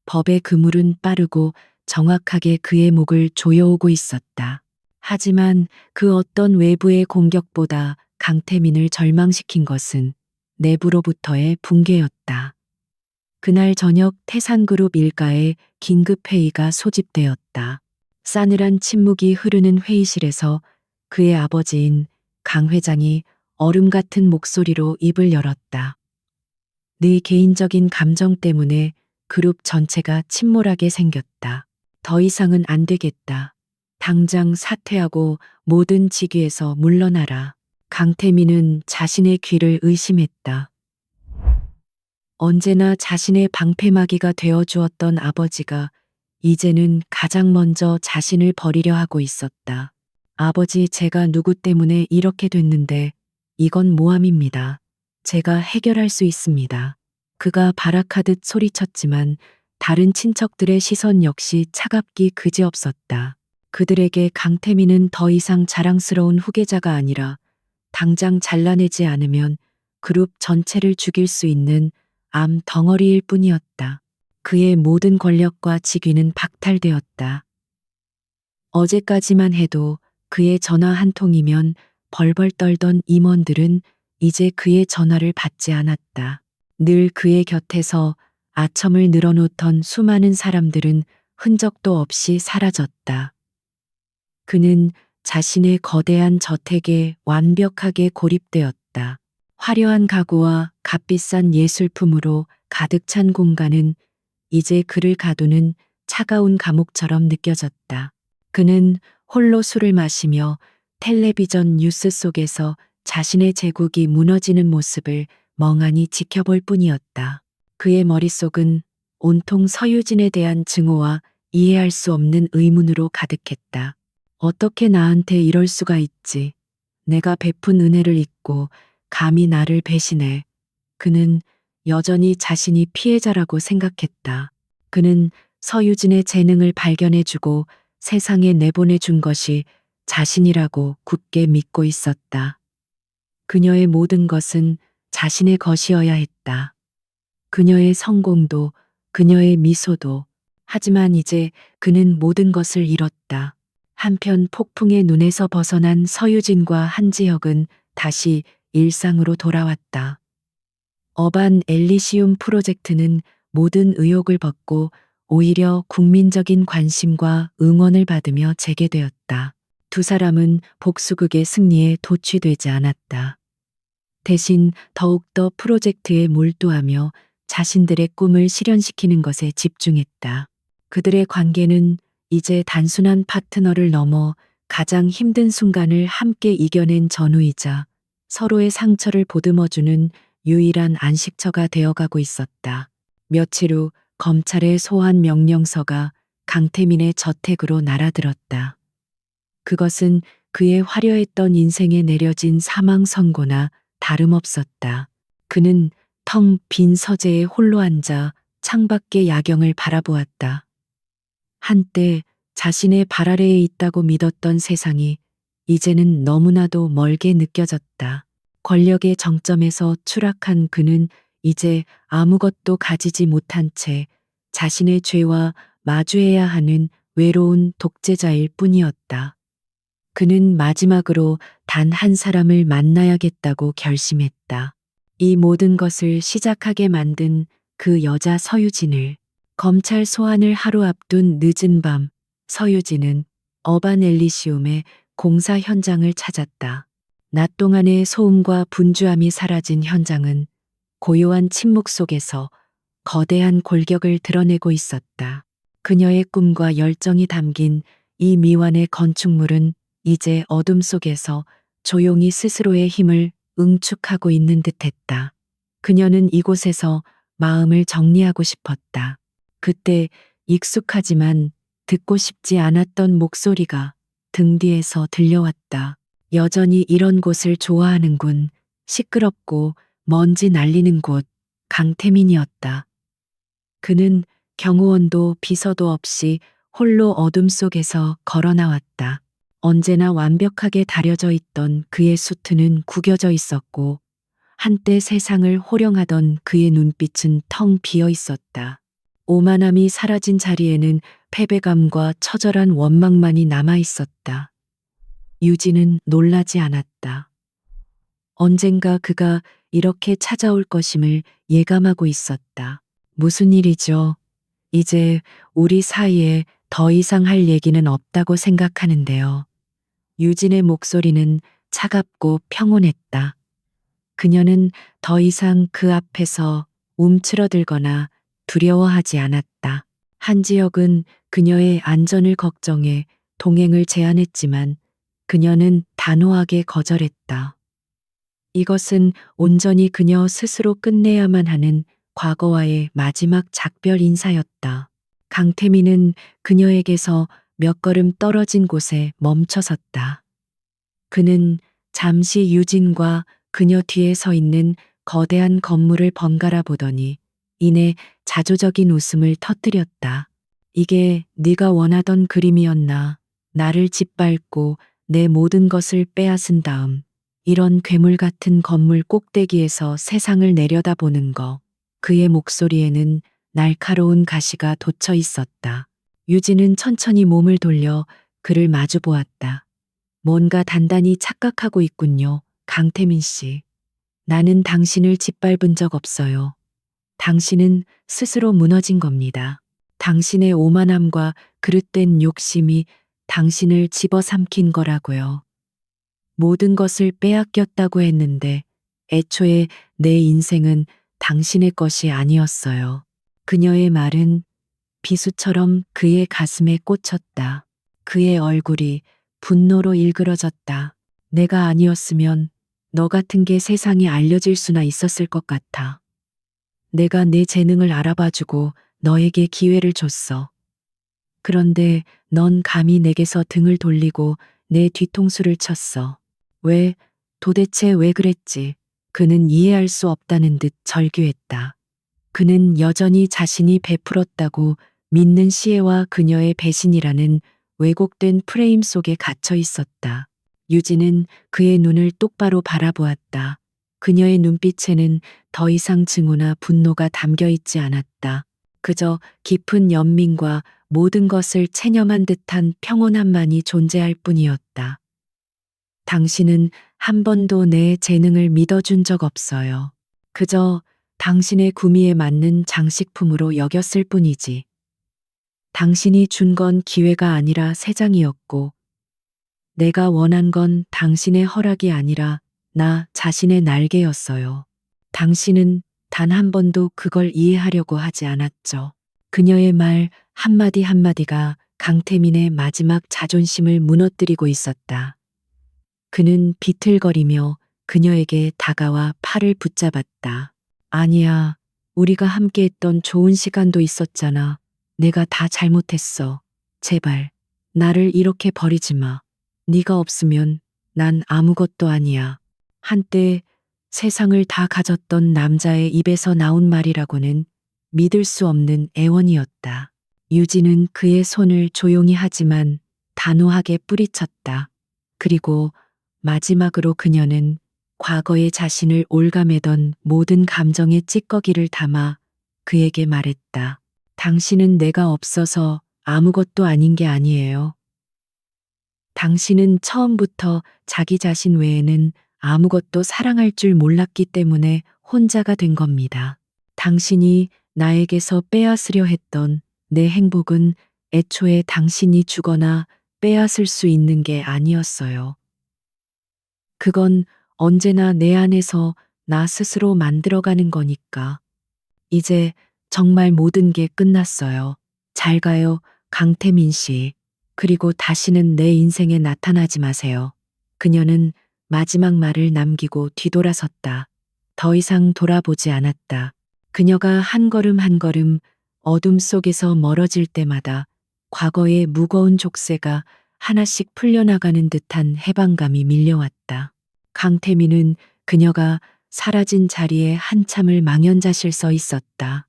법의 그물은 빠르고 정확하게 그의 목을 조여오고 있었다. 하지만 그 어떤 외부의 공격보다 강태민을 절망시킨 것은 내부로부터의 붕괴였다. 그날 저녁 태산그룹 일가에 긴급회의가 소집되었다. 싸늘한 침묵이 흐르는 회의실에서 그의 아버지인 강 회장이 얼음 같은 목소리로 입을 열었다. 네 개인적인 감정 때문에 그룹 전체가 침몰하게 생겼다. 더 이상은 안 되겠다. 당장 사퇴하고 모든 직위에서 물러나라. 강태민은 자신의 귀를 의심했다. 언제나 자신의 방패막이가 되어 주었던 아버지가 이제는 가장 먼저 자신을 버리려 하고 있었다. 아버지, 제가 누구 때문에 이렇게 됐는데 이건 모함입니다. 제가 해결할 수 있습니다. 그가 발악하듯 소리쳤지만 다른 친척들의 시선 역시 차갑기 그지없었다. 그들에게 강태민은 더 이상 자랑스러운 후계자가 아니라 당장 잘라내지 않으면 그룹 전체를 죽일 수 있는 암 덩어리일 뿐이었다. 그의 모든 권력과 직위는 박탈되었다. 어제까지만 해도 그의 전화 한 통이면 벌벌 떨던 임원들은 이제 그의 전화를 받지 않았다. 늘 그의 곁에서 아첨을 늘어놓던 수많은 사람들은 흔적도 없이 사라졌다. 그는 자신의 거대한 저택에 완벽하게 고립되었다. 화려한 가구와 값비싼 예술품으로 가득 찬 공간은 이제 그를 가두는 차가운 감옥처럼 느껴졌다. 그는 홀로 술을 마시며 텔레비전 뉴스 속에서 자신의 제국이 무너지는 모습을 멍하니 지켜볼 뿐이었다. 그의 머릿속은 온통 서유진에 대한 증오와 이해할 수 없는 의문으로 가득했다. 어떻게 나한테 이럴 수가 있지? 내가 베푼 은혜를 잊고 감히 나를 배신해. 그는 여전히 자신이 피해자라고 생각했다. 그는 서유진의 재능을 발견해주고 세상에 내보내준 것이 자신이라고 굳게 믿고 있었다. 그녀의 모든 것은 자신의 것이어야 했다. 그녀의 성공도, 그녀의 미소도. 하지만 이제 그는 모든 것을 잃었다. 한편 폭풍의 눈에서 벗어난 서유진과 한지혁은 다시 일상으로 돌아왔다. 어반 엘리시움 프로젝트는 모든 의혹을 벗고 오히려 국민적인 관심과 응원을 받으며 재개되었다. 두 사람은 복수극의 승리에 도취되지 않았다. 대신 더욱더 프로젝트에 몰두하며 자신들의 꿈을 실현시키는 것에 집중했다. 그들의 관계는 이제 단순한 파트너를 넘어 가장 힘든 순간을 함께 이겨낸 전우이자 서로의 상처를 보듬어주는 유일한 안식처가 되어가고 있었다. 며칠 후 검찰의 소환 명령서가 강태민의 저택으로 날아들었다. 그것은 그의 화려했던 인생에 내려진 사망 선고나 다름없었다. 그는 텅 빈 서재에 홀로 앉아 창밖의 야경을 바라보았다. 한때 자신의 발 아래에 있다고 믿었던 세상이 이제는 너무나도 멀게 느껴졌다. 권력의 정점에서 추락한 그는 이제 아무것도 가지지 못한 채 자신의 죄와 마주해야 하는 외로운 독재자일 뿐이었다. 그는 마지막으로 단 한 사람을 만나야겠다고 결심했다. 이 모든 것을 시작하게 만든 그 여자 서유진을. 검찰 소환을 하루 앞둔 늦은 밤, 서유진은 어반 엘리시움의 공사 현장을 찾았다. 낮 동안의 소음과 분주함이 사라진 현장은 고요한 침묵 속에서 거대한 골격을 드러내고 있었다. 그녀의 꿈과 열정이 담긴 이 미완의 건축물은 이제 어둠 속에서 조용히 스스로의 힘을 응축하고 있는 듯했다. 그녀는 이곳에서 마음을 정리하고 싶었다. 그때 익숙하지만 듣고 싶지 않았던 목소리가 등 뒤에서 들려왔다. 여전히 이런 곳을 좋아하는군. 시끄럽고 먼지 날리는 곳. 강태민이었다. 그는 경호원도 비서도 없이 홀로 어둠 속에서 걸어 나왔다. 언제나 완벽하게 다려져 있던 그의 수트는 구겨져 있었고 한때 세상을 호령하던 그의 눈빛은 텅 비어 있었다. 오만함이 사라진 자리에는 패배감과 처절한 원망만이 남아 있었다. 유진은 놀라지 않았다. 언젠가 그가 이렇게 찾아올 것임을 예감하고 있었다. 무슨 일이죠? 이제 우리 사이에 더 이상 할 얘기는 없다고 생각하는데요. 유진의 목소리는 차갑고 평온했다. 그녀는 더 이상 그 앞에서 움츠러들거나 두려워하지 않았다. 한지혁은 그녀의 안전을 걱정해 동행을 제안했지만 그녀는 단호하게 거절했다. 이것은 온전히 그녀 스스로 끝내야만 하는 과거와의 마지막 작별 인사였다. 강태민은 그녀에게서 몇 걸음 떨어진 곳에 멈춰섰다. 그는 잠시 유진과 그녀 뒤에 서 있는 거대한 건물을 번갈아 보더니 이내 자조적인 웃음을 터뜨렸다. 이게 네가 원하던 그림이었나? 나를 짓밟고 내 모든 것을 빼앗은 다음 이런 괴물 같은 건물 꼭대기에서 세상을 내려다보는 거. 그의 목소리에는 날카로운 가시가 돋쳐 있었다. 유진은 천천히 몸을 돌려 그를 마주 보았다. 뭔가 단단히 착각하고 있군요. 강태민 씨. 나는 당신을 짓밟은 적 없어요. 당신은 스스로 무너진 겁니다. 당신의 오만함과 그릇된 욕심이 당신을 집어삼킨 거라고요. 모든 것을 빼앗겼다고 했는데 애초에 내 인생은 당신의 것이 아니었어요. 그녀의 말은 비수처럼 그의 가슴에 꽂혔다. 그의 얼굴이 분노로 일그러졌다. 내가 아니었으면 너 같은 게 세상에 알려질 수나 있었을 것 같아. 내가 내 재능을 알아봐주고 너에게 기회를 줬어. 그런데 넌 감히 내게서 등을 돌리고 내 뒤통수를 쳤어. 왜, 도대체 왜 그랬지? 그는 이해할 수 없다는 듯 절규했다. 그는 여전히 자신이 베풀었다고 믿는 시애와 그녀의 배신이라는 왜곡된 프레임 속에 갇혀 있었다. 유진은 그의 눈을 똑바로 바라보았다. 그녀의 눈빛에는 더 이상 증오나 분노가 담겨 있지 않았다. 그저 깊은 연민과 모든 것을 체념한 듯한 평온함만이 존재할 뿐이었다. 당신은 한 번도 내 재능을 믿어준 적 없어요. 그저 당신의 구미에 맞는 장식품으로 여겼을 뿐이지. 당신이 준 건 기회가 아니라 새 장이었고, 내가 원한 건 당신의 허락이 아니라 나 자신의 날개였어요. 당신은 단 한 번도 그걸 이해하려고 하지 않았죠. 그녀의 말 한마디 한마디가 강태민의 마지막 자존심을 무너뜨리고 있었다. 그는 비틀거리며 그녀에게 다가와 팔을 붙잡았다. 아니야, 우리가 함께했던 좋은 시간도 있었잖아. 내가 다 잘못했어. 제발, 나를 이렇게 버리지 마. 네가 없으면 난 아무것도 아니야. 한때 세상을 다 가졌던 남자의 입에서 나온 말이라고는 믿을 수 없는 애원이었다. 유진은 그의 손을 조용히 하지만 단호하게 뿌리쳤다. 그리고 마지막으로 그녀는 과거의 자신을 올가매던 모든 감정의 찌꺼기를 담아 그에게 말했다. 당신은 내가 없어서 아무것도 아닌 게 아니에요. 당신은 처음부터 자기 자신 외에는 아무것도 사랑할 줄 몰랐기 때문에 혼자가 된 겁니다. 당신이 나에게서 빼앗으려 했던 내 행복은 애초에 당신이 주거나 빼앗을 수 있는 게 아니었어요. 그건 언제나 내 안에서 나 스스로 만들어가는 거니까. 이제 정말 모든 게 끝났어요. 잘 가요, 강태민 씨. 그리고 다시는 내 인생에 나타나지 마세요. 그녀는 마지막 말을 남기고 뒤돌아섰다. 더 이상 돌아보지 않았다. 그녀가 한 걸음 한 걸음 어둠 속에서 멀어질 때마다 과거의 무거운 족쇄가 하나씩 풀려나가는 듯한 해방감이 밀려왔다. 강태민은 그녀가 사라진 자리에 한참을 망연자실 서 있었다.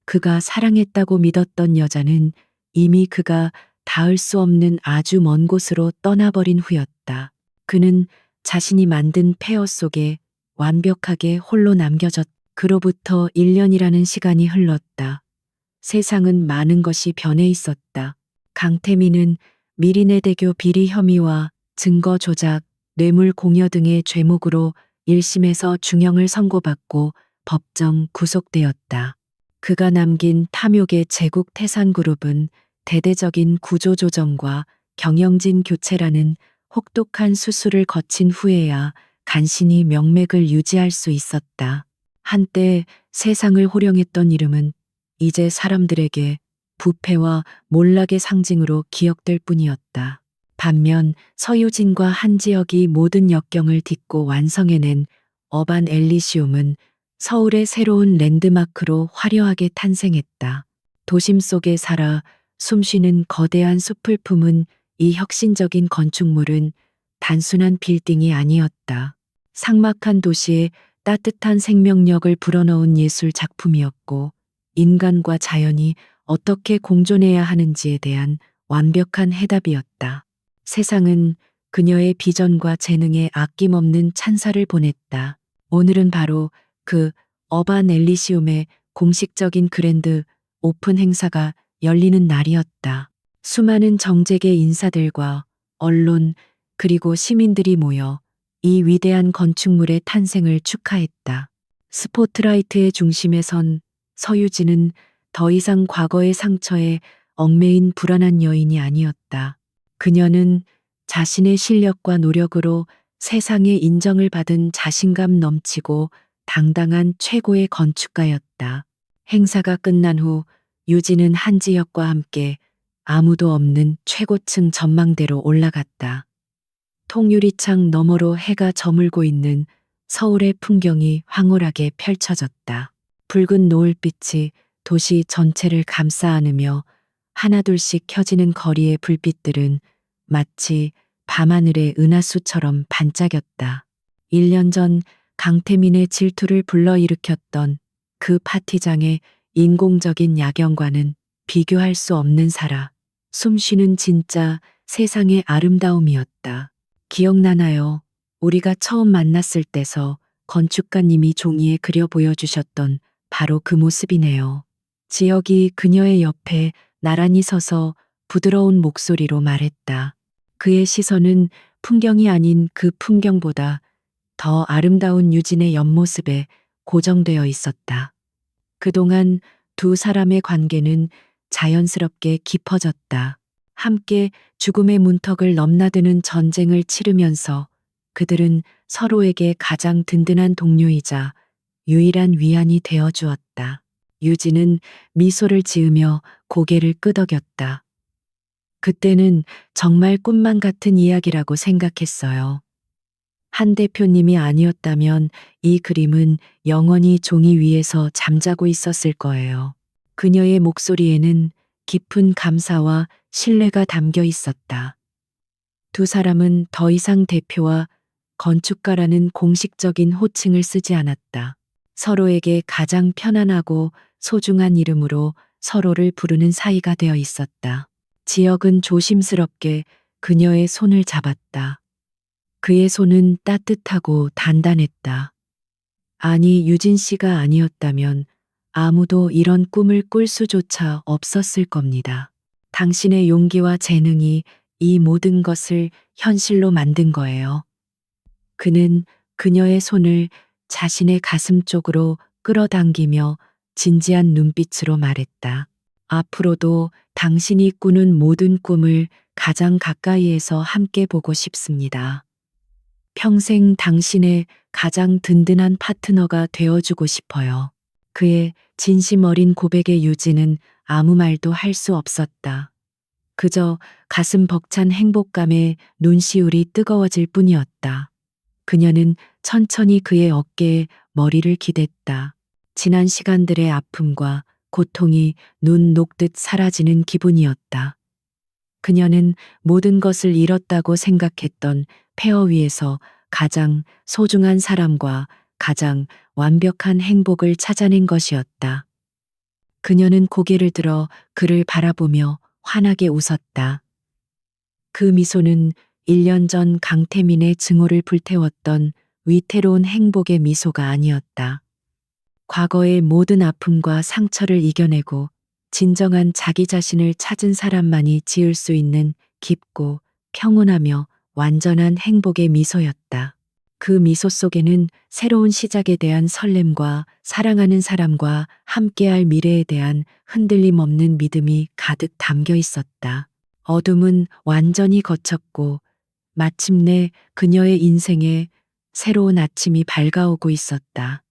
그가 사랑했다고 믿었던 여자는 이미 그가 닿을 수 없는 아주 먼 곳으로 떠나버린 후였다. 그는 자신이 만든 폐허 속에 완벽하게 홀로 남겨졌다. 그로부터 1년이라는 시간이 흘렀다. 세상은 많은 것이 변해 있었다. 강태민은 미리내대교 비리 혐의와 증거 조작, 뇌물 공여 등의 죄목으로 1심에서 중형을 선고받고 법정 구속되었다. 그가 남긴 탐욕의 제국 태산그룹은 대대적인 구조조정과 경영진 교체라는 혹독한 수술을 거친 후에야 간신히 명맥을 유지할 수 있었다. 한때 세상을 호령했던 이름은 이제 사람들에게 부패와 몰락의 상징으로 기억될 뿐이었다. 반면 서유진과 한지혁이 모든 역경을 딛고 완성해낸 어반 엘리시움은 서울의 새로운 랜드마크로 화려하게 탄생했다. 도심 속에 살아 숨쉬는 거대한 숲을 품은 이 혁신적인 건축물은 단순한 빌딩이 아니었다. 삭막한 도시에 따뜻한 생명력을 불어넣은 예술 작품이었고 인간과 자연이 어떻게 공존해야 하는지에 대한 완벽한 해답이었다. 세상은 그녀의 비전과 재능에 아낌없는 찬사를 보냈다. 오늘은 바로 그 어반 엘리시움의 공식적인 그랜드 오픈 행사가 열리는 날이었다. 수많은 정재계 인사들과 언론 그리고 시민들이 모여 이 위대한 건축물의 탄생을 축하했다. 스포트라이트의 중심에 선 서유진은 더 이상 과거의 상처에 얽매인 불안한 여인이 아니었다. 그녀는 자신의 실력과 노력으로 세상의 인정을 받은 자신감 넘치고 당당한 최고의 건축가였다. 행사가 끝난 후 유진은 한지혁과 함께 아무도 없는 최고층 전망대로 올라갔다. 통유리창 너머로 해가 저물고 있는 서울의 풍경이 황홀하게 펼쳐졌다. 붉은 노을빛이 도시 전체를 감싸 안으며 하나둘씩 켜지는 거리의 불빛들은 마치 밤하늘의 은하수처럼 반짝였다. 1년 전 강태민의 질투를 불러일으켰던 그 파티장의 인공적인 야경과는 비교할 수 없는 숨쉬는 진짜 세상의 아름다움이었다. 기억나나요? 우리가 처음 만났을 때서 건축가님이 종이에 그려 보여주셨던 바로 그 모습이네요. 지혁이 그녀의 옆에 나란히 서서 부드러운 목소리로 말했다. 그의 시선은 풍경이 아닌 그 풍경보다 더 아름다운 유진의 옆모습에 고정되어 있었다. 그동안 두 사람의 관계는 자연스럽게 깊어졌다. 함께 죽음의 문턱을 넘나드는 전쟁을 치르면서 그들은 서로에게 가장 든든한 동료이자 유일한 위안이 되어 주었다. 유진은 미소를 지으며 고개를 끄덕였다. 그때는 정말 꿈만 같은 이야기라고 생각했어요. 한 대표님이 아니었다면 이 그림은 영원히 종이 위에서 잠자고 있었을 거예요. 그녀의 목소리에는 깊은 감사와 신뢰가 담겨 있었다. 두 사람은 더 이상 대표와 건축가라는 공식적인 호칭을 쓰지 않았다. 서로에게 가장 편안하고 소중한 이름으로 서로를 부르는 사이가 되어 있었다. 지혁은 조심스럽게 그녀의 손을 잡았다. 그의 손은 따뜻하고 단단했다. 아니, 유진 씨가 아니었다면 아무도 이런 꿈을 꿀 수조차 없었을 겁니다. 당신의 용기와 재능이 이 모든 것을 현실로 만든 거예요. 그는 그녀의 손을 자신의 가슴 쪽으로 끌어당기며 진지한 눈빛으로 말했다. 앞으로도 당신이 꾸는 모든 꿈을 가장 가까이에서 함께 보고 싶습니다. 평생 당신의 가장 든든한 파트너가 되어주고 싶어요. 그의 진심 어린 고백에 유진은 아무 말도 할 수 없었다. 그저 가슴 벅찬 행복감에 눈시울이 뜨거워질 뿐이었다. 그녀는 천천히 그의 어깨에 머리를 기댔다. 지난 시간들의 아픔과 고통이 눈 녹듯 사라지는 기분이었다. 그녀는 모든 것을 잃었다고 생각했던 폐허 위에서 가장 소중한 사람과 가장 완벽한 행복을 찾아낸 것이었다. 그녀는 고개를 들어 그를 바라보며 환하게 웃었다. 그 미소는 1년 전 강태민의 증오를 불태웠던 위태로운 행복의 미소가 아니었다. 과거의 모든 아픔과 상처를 이겨내고 진정한 자기 자신을 찾은 사람만이 지을 수 있는 깊고 평온하며 완전한 행복의 미소였다. 그 미소 속에는 새로운 시작에 대한 설렘과 사랑하는 사람과 함께할 미래에 대한 흔들림 없는 믿음이 가득 담겨 있었다. 어둠은 완전히 걷혔고 마침내 그녀의 인생에 새로운 아침이 밝아오고 있었다.